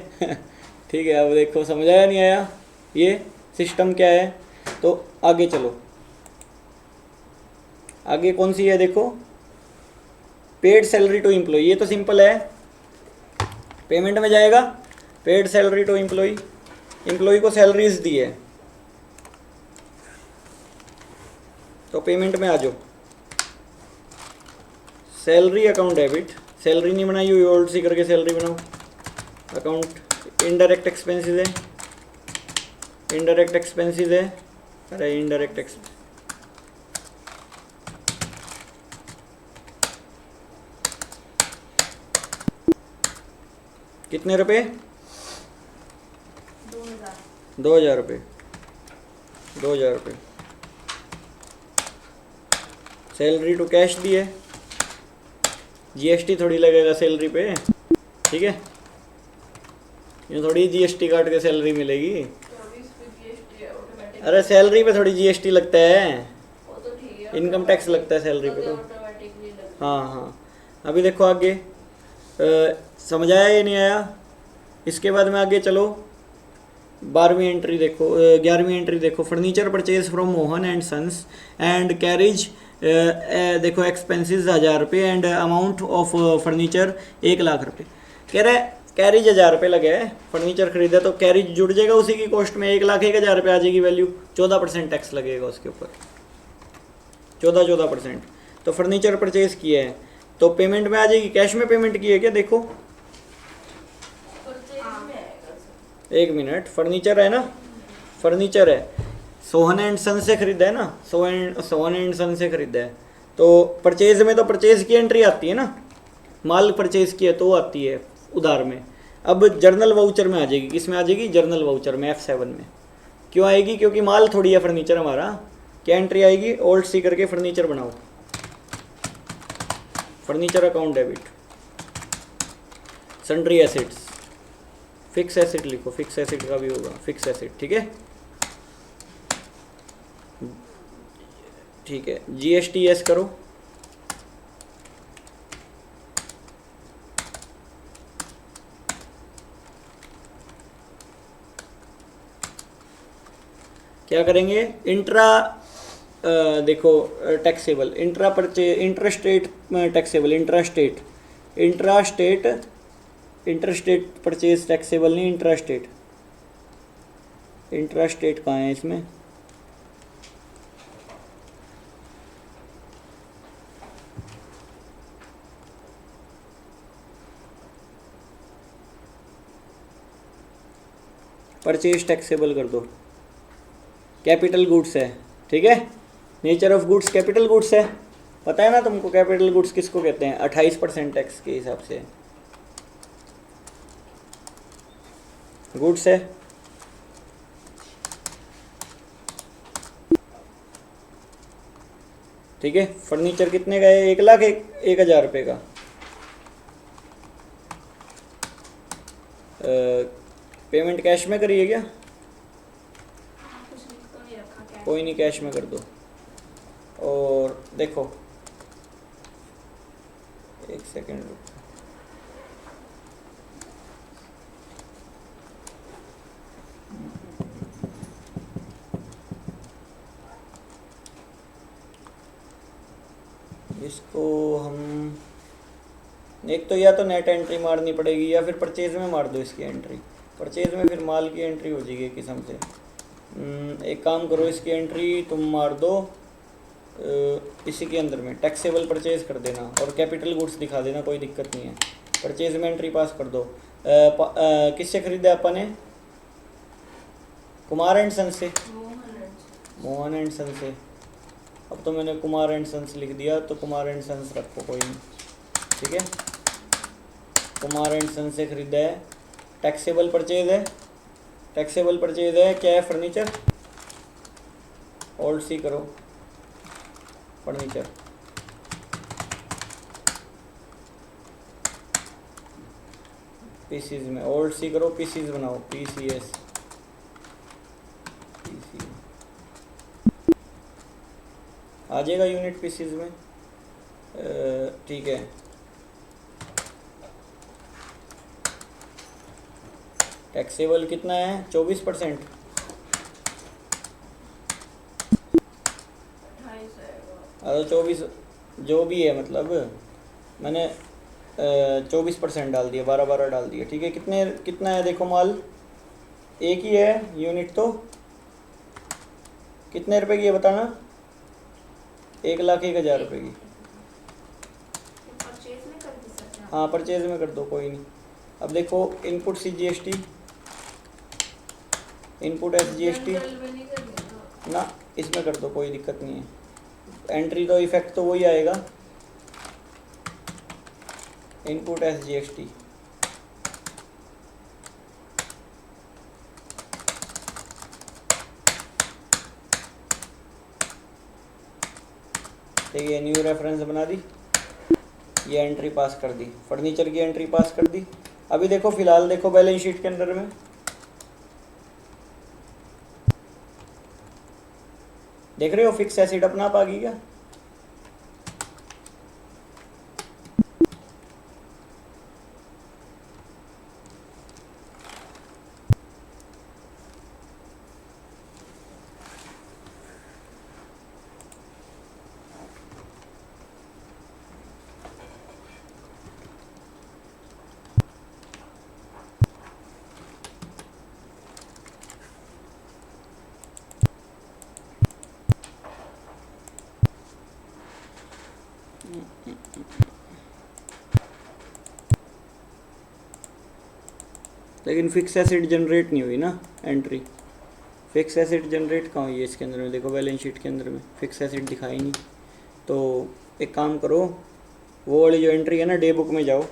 ठीक है, अब देखो समझ आया नहीं आया ये सिस्टम क्या है। तो आगे चलो, आगे कौन सी है देखो, पेड सैलरी टू एम्प्लॉय। ये तो सिंपल है, पेमेंट में जाएगा। Paid salary to employee, employee को सैलरीज दी है तो पेमेंट में आ जाओ। सैलरी अकाउंट डेबिट, सैलरी नहीं बनाई हुई, ओल्ड सी करके सैलरी बनाओ। अकाउंट इनडायरेक्ट एक्सपेंसेस है, इनडायरेक्ट एक्सपेंसेस है, अरे इनडायरेक्ट एक्सपेंस कितने रुपए? 2000। 2000 रुपये, 2000 रुपये। सैलरी टू कैश दी है, जीएसटी थोड़ी लगेगा सैलरी पे। ठीक है, ये थोड़ी जीएसटी काट के सैलरी मिलेगी। 24 पे जीएसटी ऑटोमेटिक। अरे सैलरी पे थोड़ी जीएसटी लगता है, वो तो ठीक है, इनकम टैक्स लगता है सैलरी पे तो। ऑटोमेटिकली लगता हाँ हाँ, अभी देखो आगे समझ आया ये नहीं आया? इसके बाद में आगे चलो, 12वीं एंट्री देखो, 11वीं एंट्री देखो, furniture purchase from Mohan and sons and carriage देखो एक्सपेंसेस 1000 रुपये and amount of furniture 1 lakh रुपये। कह रहा है कैरिज 1000 रुपये लगे है, फर्नीचर खरीदा तो कैरिज जुड़ जाएगा उसी की कॉस्ट में, 1,01,000 रुपये आ जाएगी वैल्यू। 14% टैक्स लगेगा उसके ऊपर, 14%। तो फर्नीचर परचेज किया है तो पेमेंट में आ जाएगी। कैश में पेमेंट की है क्या देखो, परचेज में आएगा सर। 1 मिनट, फर्नीचर है ना, फर्नीचर है, सोहन एंड सन से खरीदा है ना, सोहन एंड सन से खरीदा है। तो परचेज में तो परचेज की एंट्री आती है ना, माल परचेज किया तो आती है उधार में। अब जर्नल वाउचर में आ जाएगी, किस में आ जाएगी? जर्नल वाउचर में, F7 में। क्यों आएगी? क्योंकि माल थोड़ी है फर्नीचर हमारा। क्या एंट्री आएगी? ओल्ड सी करके फर्नीचर बनाओ, furniture account debit, sundry assets, fix asset लिखो, फिक्स एसेट का भी होगा, फिक्स एसेट। ठीक है, ठीक है, जीएसटी एस करो, क्या करेंगे? इंट्रा देखो taxable, intra purchase, intrastate taxable, intrastate, intrastate, interstate purchase taxable नहीं, इंट्रास्टेट। इंट्रास्टेट कहाँ है इसमें? परचेज टैक्सेबल कर दो, कैपिटल गुड्स है। ठीक है, nature of goods capital goods है, पता है ना तुमको कैपिटल गुड्स किसको कहते हैं? 28% टैक्स के हिसाब से गुड्स है। ठीक है, फर्नीचर कितने का है? 1,01,000 रुपये का। पेमेंट कैश में करिए क्या? कुछ लिख तो नहीं रखा क्या? कोई नहीं, कैश में कर दो। और देखो, एक सेकेंड रुको, इसको हम एक तो या तो नेट एंट्री मारनी पड़ेगी या फिर परचेज में मार दो इसकी एंट्री। परचेज में फिर माल की एंट्री हो जाएगी किस्म से। एक काम करो, इसकी एंट्री तुम मार दो इसी के अंदर में, टैक्सेबल परचेज कर देना और कैपिटल गुड्स दिखा देना, कोई दिक्कत नहीं है। परचेज में एंट्री पास कर दो। किससे खरीदा अपन ने? कुमार एंड सन से, मोहन एंड सन से। अब तो मैंने कुमार एंड सन्स लिख दिया, तो कुमार एंड सन्स रखो, कोई नहीं। ठीक है, कुमार एंड सन्स से खरीदा है, टैक्सेबल परचेज है, टैक्सेबल परचेज है। क्या है? फर्नीचर। ओल्ड सी करो, फर्नीचर। पीसीज में ओल्ड सी करो, पीसीज बनाओ, PCS। आ जाएगा यूनिट पीसीज में। ठीक है, टैक्सेबल कितना है 24%। 28 आएगा। अरे 24 जो भी है, मतलब मैंने 24% डाल दिया, 12 डाल दिया। ठीक है, कितने कितना है देखो, माल एक ही है, यूनिट तो कितने रुपए की है बताना? 1,01,000 रुपये की। परचेज में कर दी सर। हाँ परचेज में कर दो, कोई नहीं। अब देखो input CGST, input SGST general में नहीं करनी ना। ना, इसमें कर दो, कोई दिक्कत नहीं है। एंट्री तो इफेक्ट तो वही आएगा, इनपुट SGST। ठीक है, न्यू रेफरेंस बना दी, ये एंट्री पास कर दी, फर्नीचर की एंट्री पास कर दी। अभी देखो फिलहाल देखो बैलेंस शीट के अंदर में देख रहे हो फिक्स एसिड अपना आप आ गई क्या? लेकिन फिक्स एसिड जनरेट नहीं हुई ना एंट्री, फिक्स एसिड जनरेट कहाँ हुई है इसके अंदर में? देखो बैलेंस शीट के अंदर में फिक्स एसिड दिखाई नहीं। तो एक काम करो, वो वाली जो एंट्री है ना, डे बुक में जाओ,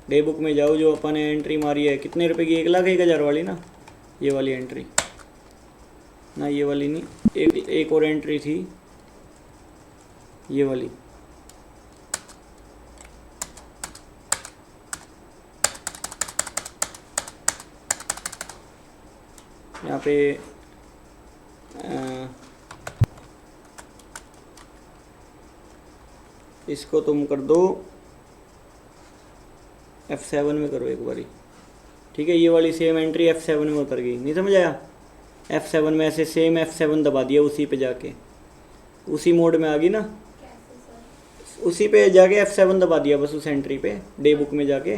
डे बुक में जाओ, जो अपन ने एंट्री मारी है कितने रुपए की, 1,01,000 वाली ना, ये वाली एंट्री ना, ये वाली नहीं, एक और एंट्री थी ये वाली, यहाँ पे इसको तुम कर दो F7 में करो एक बारी। ठीक है, ये वाली सेम एंट्री F7 में उतर गई, नहीं समझ आया? F7 में ऐसे सेम F7 दबा दिया, उसी पे जाके उसी मोड में आ गई ना, कैसे सर? उसी पे जाके F7 दबा दिया बस, उस एंट्री पे डे बुक में जाके,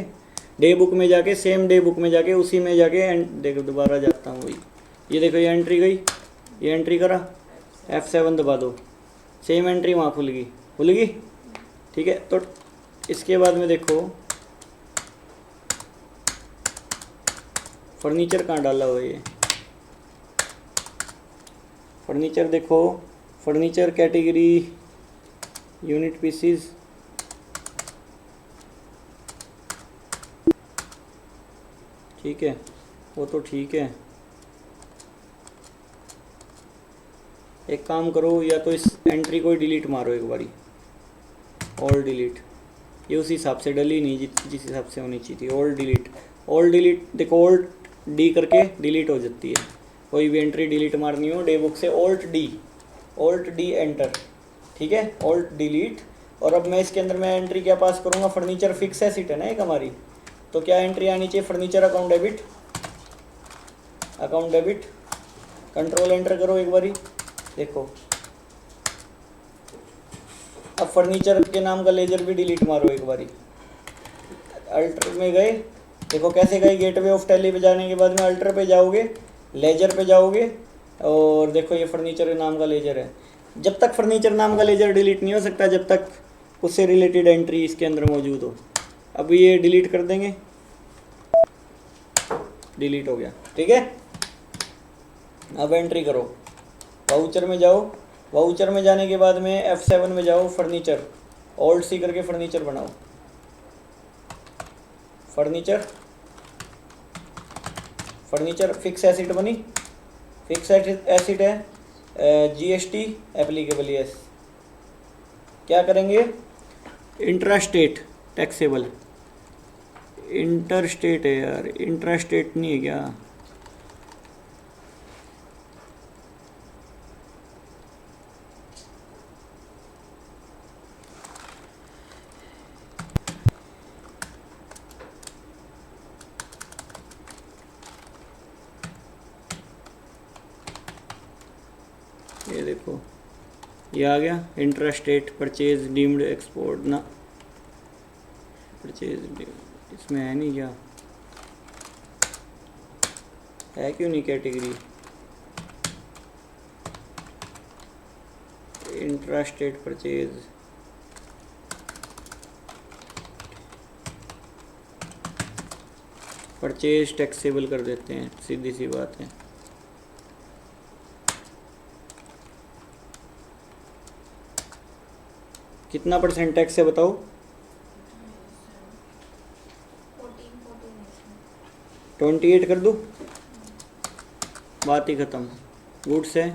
डे बुक में जाके सेम डे बुक में जाके उसी में जाके देखो दोबारा जाता हूँ वही, ये देखो ये एंट्री गई, ये एंट्री करा, F7 दबा दो, सेम एंट्री वहाँ खुल गई, खुल गई। ठीक है, तो इसके बाद में देखो फर्नीचर कहाँ डाला हुआ है ये, फर्नीचर देखो, फर्नीचर कैटेगरी यूनिट पीसीज, ठीक है वो तो ठीक है। एक काम करो, या तो इस एंट्री को डिलीट मारो एक बारी, ऑल डिलीट, ये उसी हिसाब से डली नहीं जिस हिसाब से होनी चाहिए थी। ऑल डिलीट, ऑल डिलीट देखो, ऑल्ट डी करके डिलीट हो जाती है, कोई भी एंट्री डिलीट मारनी हो डे बुक से ऑल्ट डी एंटर। ठीक है, ऑल्ट डिलीट। और अब मैं इसके अंदर मैं एंट्री क्या पास करूँगा, फर्नीचर फिक्स एसिड है ना एक हमारी, तो क्या एंट्री आनी चाहिए, furniture account debit, account debit, control enter करो एक बारी, देखो अब फर्नीचर के नाम का लेजर भी डिलीट मारो एक बारी, अल्टर में गए, देखो कैसे गए, गेटवे ऑफ टैली पे जाने के बाद में अल्टर पे जाओगे, लेजर पे जाओगे, और देखो ये फर्नीचर नाम का लेजर है। जब तक फर्नीचर नाम का लेजर डिलीट नहीं हो सकता जब तक उससे रिलेटेड एंट्री इसके अंदर मौजूद हो। अब ये डिलीट कर देंगे, डिलीट हो गया। ठीक है, अब एंट्री करो, वाउचर में जाओ, वाउचर में जाने के बाद में F7 में जाओ, फर्नीचर, ऑल्ट सी करके फर्नीचर बनाओ, फर्नीचर, फर्नीचर फिक्स एसिड बनी, फिक्स एसिड है, GST एप्लीकेबल, यस। क्या करेंगे, इंट्रास्टेट टैक्सेबल, इंटरस्टेट है यार, इंट्रास्टेट नहीं है क्या, ये देखो ये आ गया intra state purchase deemed export ना, परचेज इसमें है नहीं क्या, है क्यों नहीं category, intra state purchase, purchase taxable कर देते हैं, सीधी सी बात है। कितना परसेंट टैक्स है बताओ, 28 कर दूँ, बात ही ख़त्म। गुड्स है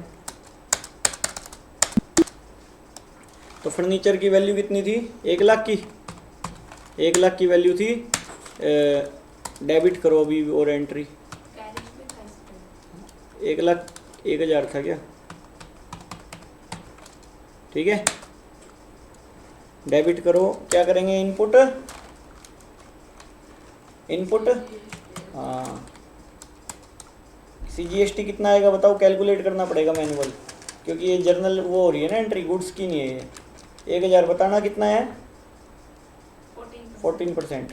तो फर्नीचर की वैल्यू कितनी थी, 1 लाख की, 1 लाख की वैल्यू थी। डेबिट करो अभी और एंट्री, कैरेज में था इसमें। 1,01,000 था क्या, ठीक है। डेबिट करो, क्या करेंगे, इनपुट, इनपुट, हाँ CGST कितना आएगा बताओ, कैलकुलेट करना पड़ेगा मैनुअल, क्योंकि ये जर्नल वो हो रही है ना एंट्री, गुड्स की नहीं है ये। 1,000 बताना कितना है, 14%,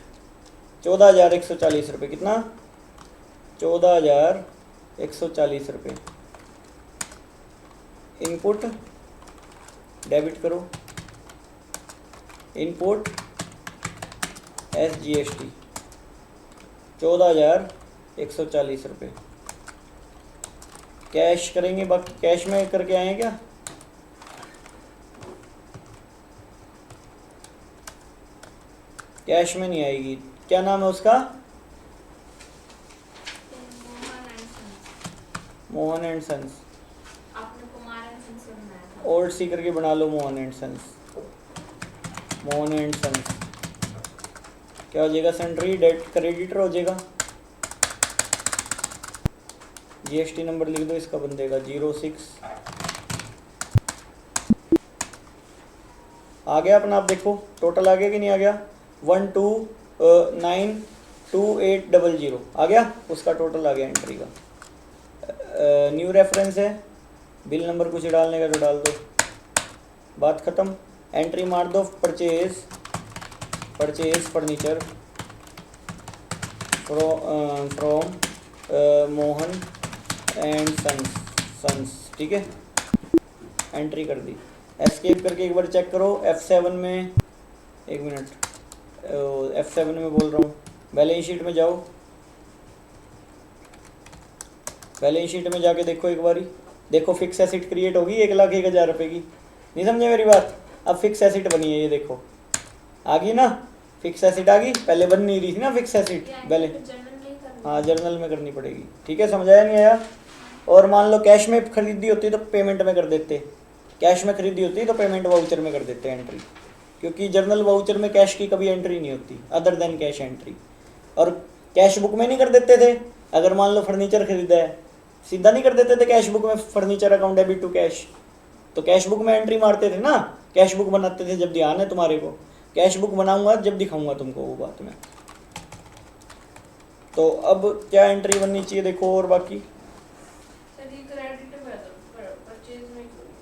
14,140 रुपये, कितना, 14,140 रुपये। इनपुट, डेबिट करो, इनपुट SGST 14,140 रुपये। कैश करेंगे, बाकी कैश में करके आए हैं क्या, कैश में नहीं आएगी, क्या नाम है उसका, मोहन एंड सन्स, आपने कुमार एंड सन्स से बनाया था। ओल्ड सी करके बना लो, Mohan and sons, Mohan and sons, क्या हो जाएगा, सन्ड्री डेट क्रेडिटर हो जाएगा। GST नंबर लिख दो इसका बंदे का, 06, आ गया अपना, आप देखो टोटल आ गया कि नहीं आ गया, 1292800 आ गया, उसका टोटल आ गया एंट्री का। न्यू रेफरेंस है, बिल नंबर कुछ डालने का तो डाल दो, बात ख़त्म। एंट्री मार दो, purchase furniture from Mohan and sons, ठीक है, एंट्री कर दी। एस्केप करके एक बार चेक करो, F7 में, एक मिनट, F7 में बोल रहा हूँ, बैलेंस शीट में जाओ, बैलेंस शीट में जाके देखो एक बारी, देखो फिक्स एसिड क्रिएट होगी 1,01,000 रुपये की, नहीं समझे मेरी बात, अब फिक्स एसिड बनी है, ये देखो आ गई ना, फिक्स एसिड आ गई, पहले बन नहीं रही थी ना फिक्स एसिड, बैलेंस, हाँ जर्नल में करनी पड़ेगी, ठीक है, समझाया नहीं आया। और मान लो कैश में खरीदी होती तो पेमेंट में कर देते, कैश में खरीदी होती तो पेमेंट वाउचर में कर देते एंट्री, क्योंकि जर्नल वाउचर में कैश की कभी एंट्री नहीं होती अदर देन कैश एंट्री, और कैश बुक में नहीं कर देते थे। अगर मान लो फर्नीचर खरीदा है, सीधा नहीं कर देते थे कैश बुक में, furniture account debit to cash, तो कैश बुक में एंट्री मारते थे ना, कैश बुक बनाते थे, जब ध्यान है तुम्हारे को, कैश बुक बनाऊंगा जब दिखाऊंगा तुमको वो बात में। तो अब क्या एंट्री बननी चाहिए देखो, और बाकी सर ये क्रेडिट में तो परचेज में क्यों नहीं?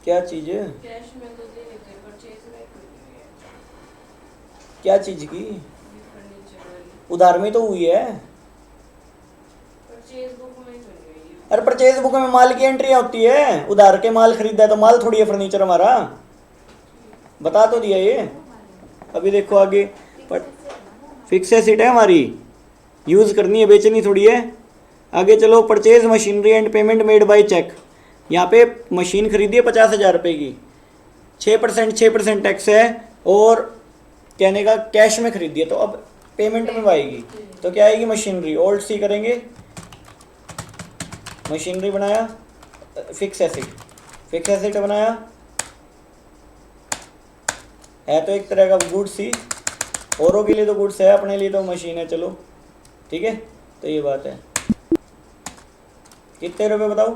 क्या चीज़ है, कैश में तो दे देते, परचेज में क्यों नहीं है? क्या चीज़ की, ये फर्नीचर वाली उधार में तो हुई है, परचेज बुक में क्यों नहीं है ये? अरे परचेज बुक में माल की एंट्री होती है, उधार के माल खरीदा है तो माल थोड़ी है फर्नीचर हमारा, बता तो दिया ये। अभी देखो आगे, फिक्स एसेट है हमारी, यूज़ करनी है, बेचनी थोड़ी है। आगे चलो, purchase machinery and payment made by cheque, यहाँ पे मशीन खरीदी है 50,000 रुपये की, 6% टैक्स है, और कहने का कैश में खरीदी है, तो अब पेमेंट में आएगी, तो क्या आएगी, मशीनरी, ओल्ड सी करेंगे, मशीनरी बनाया, फिक्स एसेट बनाया, है तो एक तरह का गुड्स ही, औरों के लिए तो गुड्स है, अपने लिए तो मशीन है, चलो ठीक है, तो ये बात है। कितने रुपए बताओ,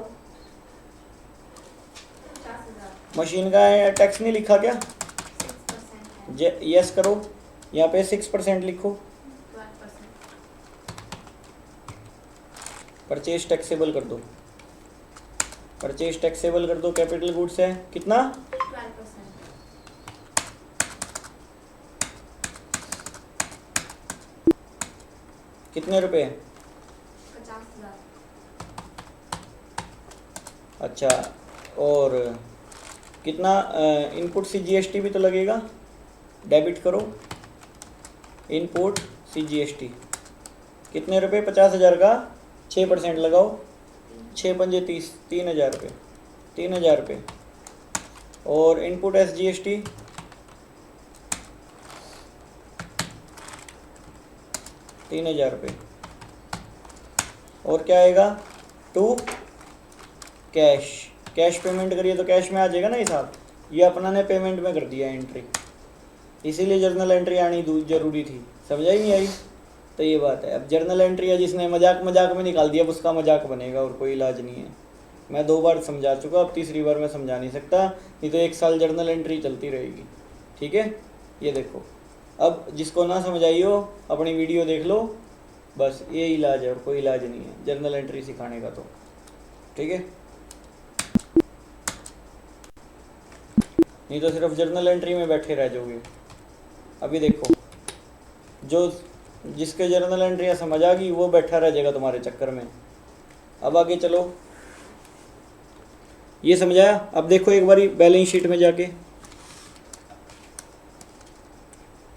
50,000, मशीन का टैक्स नहीं लिखा क्या, 6% यस करो, यहाँ पे 6% लिखो, 12%, परचेज टैक्सेबल कर दो, परचेज टैक्सेबल कर दो, कैपिटल गुड्स है कितना, 12%. कितने रुपए, 50,000. अच्छा, और कितना इनपुट सी जीएसटी भी तो लगेगा, डेबिट करो इनपुट सी जीएसटी, कितने रुपए, 50,000 का 6% लगाओ, 6×5 = 30, 3,000 रुपये, 3,000 रुपये, और इनपुट एस जीएसटी 3,000 रुपये, और क्या आएगा, टू कैश, कैश पेमेंट करिए तो कैश में आ जाएगा ना हिसाब, ये अपना ने पेमेंट में कर दिया एंट्री, इसीलिए जर्नल एंट्री आनी जरूरी थी, समझा ही नहीं आई, तो ये बात है। अब जर्नल एंट्री है जिसने मजाक मजाक में निकाल दिया, अब उसका मजाक बनेगा और कोई इलाज नहीं है। मैं 2 बार समझा चुका, अब तीसरी बार मैं समझा नहीं सकता, नहीं तो 1 साल जर्नल एंट्री चलती रहेगी, ठीक है। ये देखो, अब जिसको ना समझ आई हो अपनी वीडियो देख लो, बस ये इलाज है और कोई इलाज नहीं है जर्नल एंट्री सिखाने का, तो ठीक है, नहीं तो सिर्फ जर्नल एंट्री में बैठे रह जाओगे। अभी देखो, जो जिसके जर्नल एंट्रियाँ समझ आ गई वो बैठा रह जाएगा तुम्हारे चक्कर में। अब आगे चलो, ये समझाया। अब देखो एक बारी बैलेंस शीट में जाके,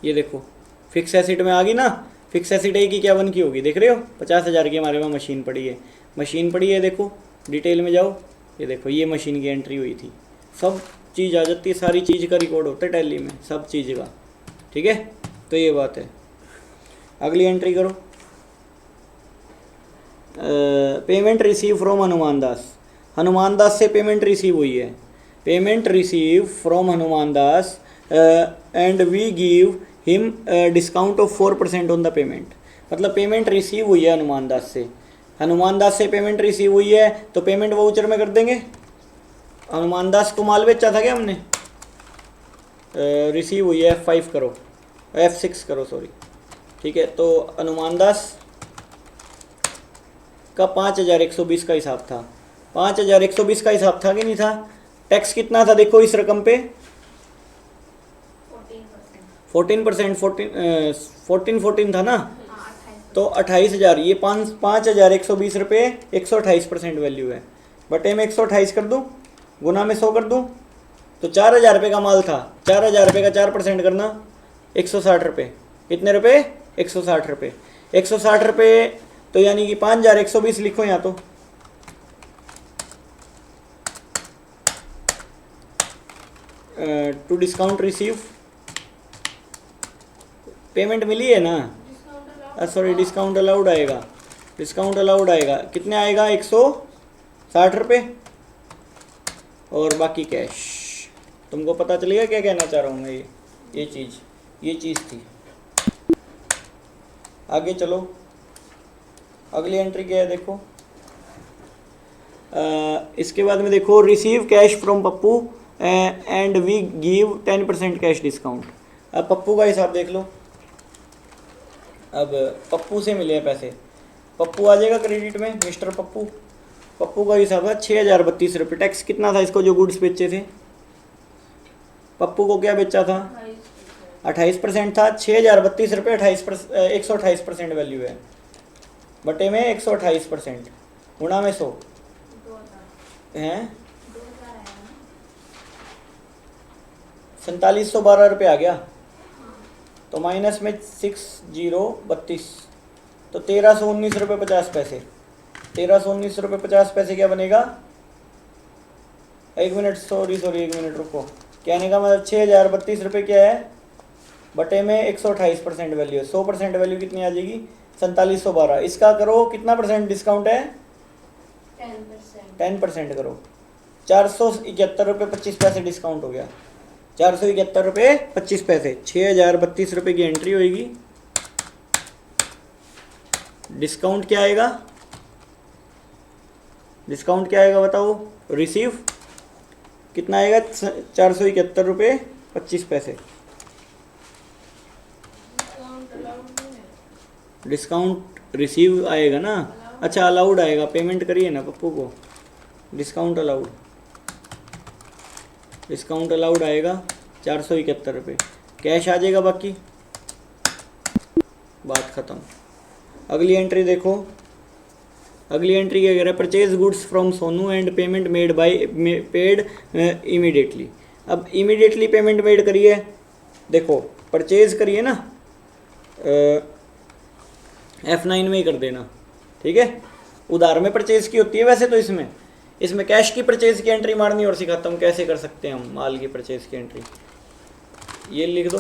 ये देखो फिक्स एसिड में आ गई ना, फिक्स एसिड ए की क्या बन की होगी, देख रहे हो, 50,000 की हमारे वहाँ मशीन पड़ी है, मशीन पड़ी है, देखो डिटेल में जाओ, ये देखो ये मशीन की एंट्री हुई थी, सब चीज़ आ जाती है, सारी चीज़ का रिकॉर्ड होता है टैली में, सब चीज़ का, ठीक है। तो ये बात है। अगली एंट्री करो, payment receive from Hanuman Das, Hanuman Das से पेमेंट रिसीव हुई है, payment receive from Hanuman Das and we give him discount of 4% on the payment, मतलब पेमेंट रिसीव हुई है हनुमान दास से, हनुमान दास से पेमेंट रिसीव हुई है तो पेमेंट वाउचर में कर देंगे। हनुमान दास को माल बेचा था क्या हमने, रिसीव हुई है F5 करो, F6 करो सॉरी, ठीक है। तो हनुमान दास का 5,120 का हिसाब था, 5,120 का हिसाब था कि नहीं था, टैक्स कितना था देखो इस रकम पे, 14%, 14 था ना, तो 28,000, ये 5,120 रुपये 128% वैल्यू है, बटे में 128 कर दूँ, गुना में 100 कर दूँ, तो 4,000 रुपये का माल था, 4,000 रुपये का 4% करना 160 रुपये, कितने रुपये, 160 रुपये, 160 रुपये, तो यानी कि 5,120 लिखो यहाँ तो, टू डिस्काउंट रिसीव, पेमेंट मिली है ना, सॉरी डिस्काउंट अलाउड आएगा, डिस्काउंट अलाउड आएगा, कितने आएगा 160 रुपये, और बाकी कैश। तुमको पता चलेगा क्या कहना चाह रहा हूँ मैं, ये चीज़ थी। आगे चलो, अगली एंट्री क्या है देखो, इसके बाद में देखो receive cash from Pappu and we give 10% cash discount. अब पप्पू का हिसाब देख लो, अब पप्पू से मिले हैं पैसे, पप्पू आ जाएगा क्रेडिट में, मिस्टर पप्पू, पप्पू का हिसाब है 6,032 रुपये, टैक्स कितना था इसको जो गुड्स बेचे थे, पप्पू को क्या बेचा था, 28% था, 6,032 रुपये 128% वैल्यू है, बटे में 128%, गुणा में 100 हैं, 4712 रुपये आ गया, तो माइनस में 6032, तो 1,319 रुपये 50 पैसे, 1,319 रुपये 50 पैसे क्या बनेगा, एक मिनट एक मिनट रुको, कहने का मतलब 6,032 रुपये क्या है, बटे में 128% वैल्यू है, 100% वैल्यू कितनी आ जाएगी, 4712, इसका करो कितना परसेंट डिस्काउंट है, 10% करो, 471 रुपये 25 पैसे डिस्काउंट हो गया, 471 रुपये 25 पैसे, 6,032 रुपये की एंट्री होगी, डिस्काउंट क्या आएगा, डिस्काउंट क्या आएगा बताओ, रिसीव कितना आएगा, 471 रुपये 25 पैसे, डिस्काउंट रिसीव आएगा ना, अच्छा अलाउड आएगा, पेमेंट करिए ना पप्पू को, डिस्काउंट अलाउड, डिस्काउंट अलाउड आएगा 471 रुपये, कैश आ जाएगा बाकी, बात ख़त्म। अगली एंट्री देखो, अगली एंट्री क्या कह रहा है, purchase goods from Sonu and payment made bye paid immediately. अब इमीडिएटली पेमेंट मेड करिए, देखो परचेज करिए ना, F9 में ही कर देना, ठीक है। उधार में परचेज की होती है वैसे तो, इसमें कैश की परचेज की एंट्री मारनी और सिखाता हूँ कैसे कर सकते हैं हम माल की परचेज की एंट्री। ये लिख दो,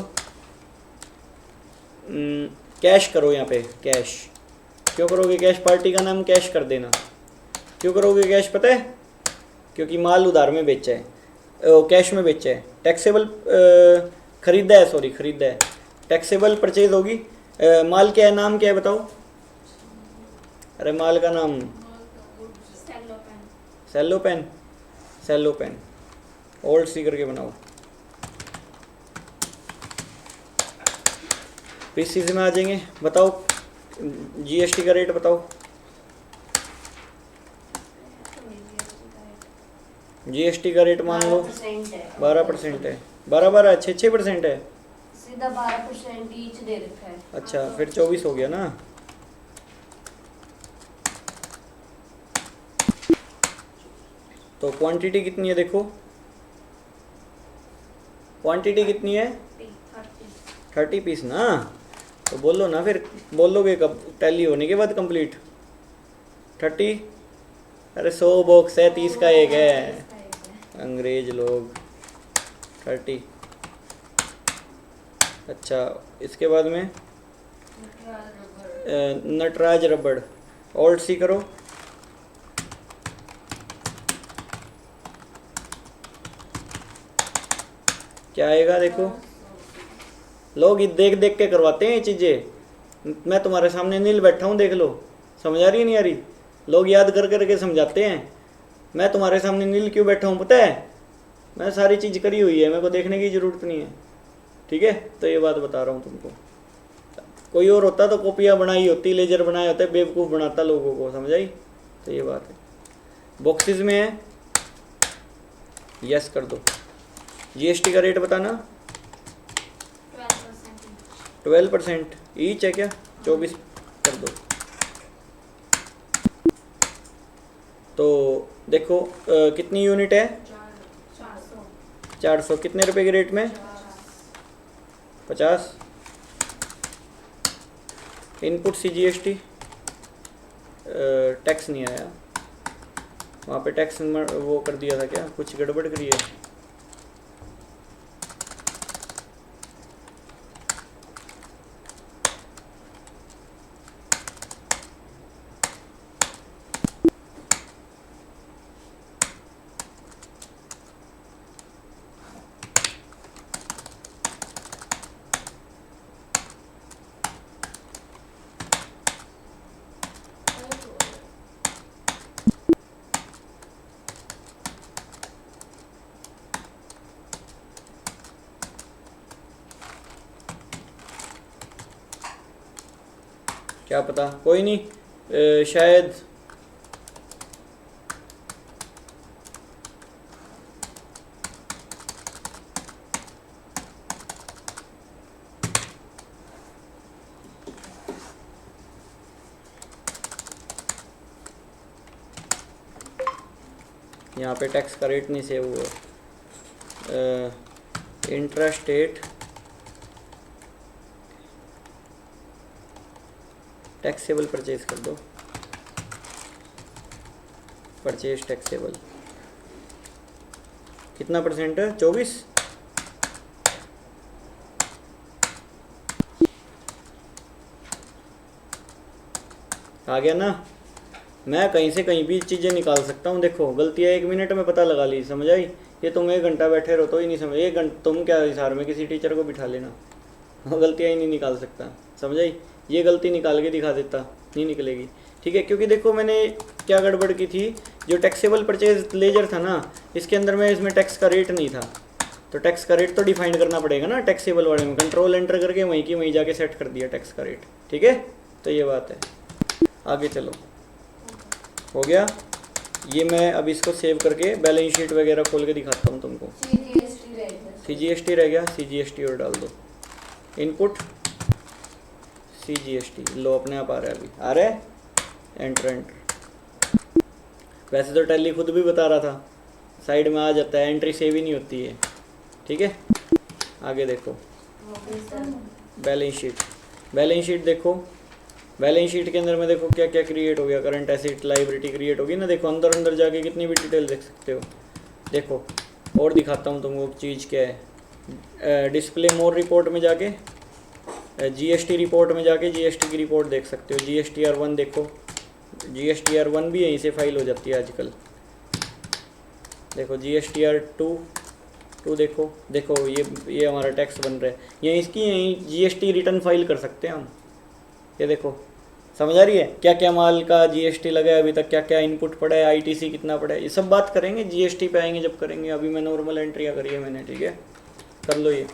कैश करो यहाँ पे, कैश क्यों करोगे, कैश पार्टी का नाम कैश कर देना। क्यों करोगे कैश पता है, क्योंकि माल उधार में बेचा है, कैश में बेचा है, टैक्सेबल खरीदा है, सॉरी खरीदा है, टैक्सेबल परचेज होगी। माल क्या है, नाम क्या है बताओ, अरे माल का नाम cello pen. Cello pen, cello pen old C करके बनाओ। पीसीसी में आ जाएंगे, बताओ जीएसटी का रेट बताओ, जीएसटी का रेट मान लो 12% है, 6% है, सीधा 12% ईच दे रखा है। अच्छा फिर 24 हो गया ना। तो क्वांटिटी कितनी है देखो, क्वांटिटी कितनी है 30 पीस ना, तो बोलो ना, फिर बोलोगे कब, टैली होने के बाद कंप्लीट 30, अरे 100 बॉक्स है, 30 का एक है, अंग्रेज लोग 30। अच्छा इसके बाद में नटराज रबड़, ऑल्ट सी करो, क्या आएगा देखो, लोग देख देख के करवाते हैं ये चीज़ें, मैं तुम्हारे सामने नील बैठा हूँ, देख लो, समझ आ रही नहीं आ रही, लोग याद कर करके समझाते हैं, मैं तुम्हारे सामने नील क्यों बैठा हूँ पता है, मैं सारी चीज़ करी हुई है, मेरे को देखने की ज़रूरत नहीं है, ठीक है। तो ये बात बता रहा हूँ तुमको, कोई और होता तो कॉपियाँ बनाई होती, लेजर बनाया होता है, बेवकूफ़ बनाता लोगों को, समझ आई। तो ये बात है, बॉक्सेस में है, यस कर दो। जीएसटी का रेट बताना 12% ईच है क्या, 24 कर दो। तो देखो कितनी यूनिट है, 400, कितने रुपए के रेट में 50। इनपुट सी जीएसटी, टैक्स नहीं आया वहाँ पे, टैक्स वो कर दिया था क्या, कुछ गड़बड़ करी है। क्या पता, कोई नहीं, शायद यहाँ पे टैक्स का रेट नहीं सेव हुआ, इंट्रा स्टेट टैक्सेबल परचेज कर दो, परचेज टैक्सेबल कितना परसेंट है, 24। आ गया ना, मैं कहीं से कहीं भी चीज़ें निकाल सकता हूँ, देखो गलतियाँ 1 मिनट में पता लगा ली, समझ आई। ये तुम 1 घंटा बैठे रहो तो ही नहीं समझ, 1 घंटा तुम क्या हिसाब में किसी टीचर को बिठा लेना, गलतियाँ ही नहीं निकाल सकता, समझ आई। ये गलती निकाल के दिखा देता, नहीं निकलेगी, ठीक है। क्योंकि देखो मैंने क्या गड़बड़ की थी, जो टैक्सेबल परचेज लेजर था ना, इसके अंदर में इसमें टैक्स का रेट नहीं था, तो टैक्स का रेट तो डिफाइन करना पड़ेगा ना टैक्सेबल वाले में, कंट्रोल एंटर करके वहीं की वहीं जाके सेट कर दिया टैक्स का रेट, ठीक है। तो ये बात है, आगे चलो, हो गया। ये मैं अब इसको सेव करके बैलेंस शीट वगैरह खोल के दिखाता हूँ तुमको। CGST रह गया। CGST रह गया, CGST और डाल दो। इनपुट CGST, लो अपने आप आ रहा है, अभी आ रहा है, एंटर एंटर। वैसे तो टैली खुद भी बता रहा था साइड में आ जाता है, एंट्री सेव ही नहीं होती है, ठीक है। आगे देखो बैलेंस शीट, बैलेंस शीट देखो, बैलेंस शीट के अंदर में देखो क्या क्या क्रिएट हो गया, करंट एसेट लाइबिलिटी क्रिएट होगी ना, देखो अंदर अंदर जाके कितनी भी डिटेल देख सकते हो। देखो और दिखाता हूँ तुमको चीज़ क्या है, डिस्प्ले मोर रिपोर्ट में जाके GST रिपोर्ट में जाके GST की रिपोर्ट देख सकते हो। GSTR1 देखो, GSTR1 भी यहीं से फाइल हो जाती है आजकल। देखो GSTR2 देखो, देखो ये हमारा टैक्स बन रहा है, ये इसकी यहीं GST रिटर्न फाइल कर सकते हैं हम। ये देखो समझ आ रही है क्या क्या माल का GST लगा है अभी तक, क्या क्या इनपुट पड़ा है, ITC कितना पड़ा है, ये सब बात करेंगे GST पे आएंगे जब करेंगे। अभी मैं नॉर्मल एंट्रियाँ करी है मैंने, ठीक है, कर लो ये।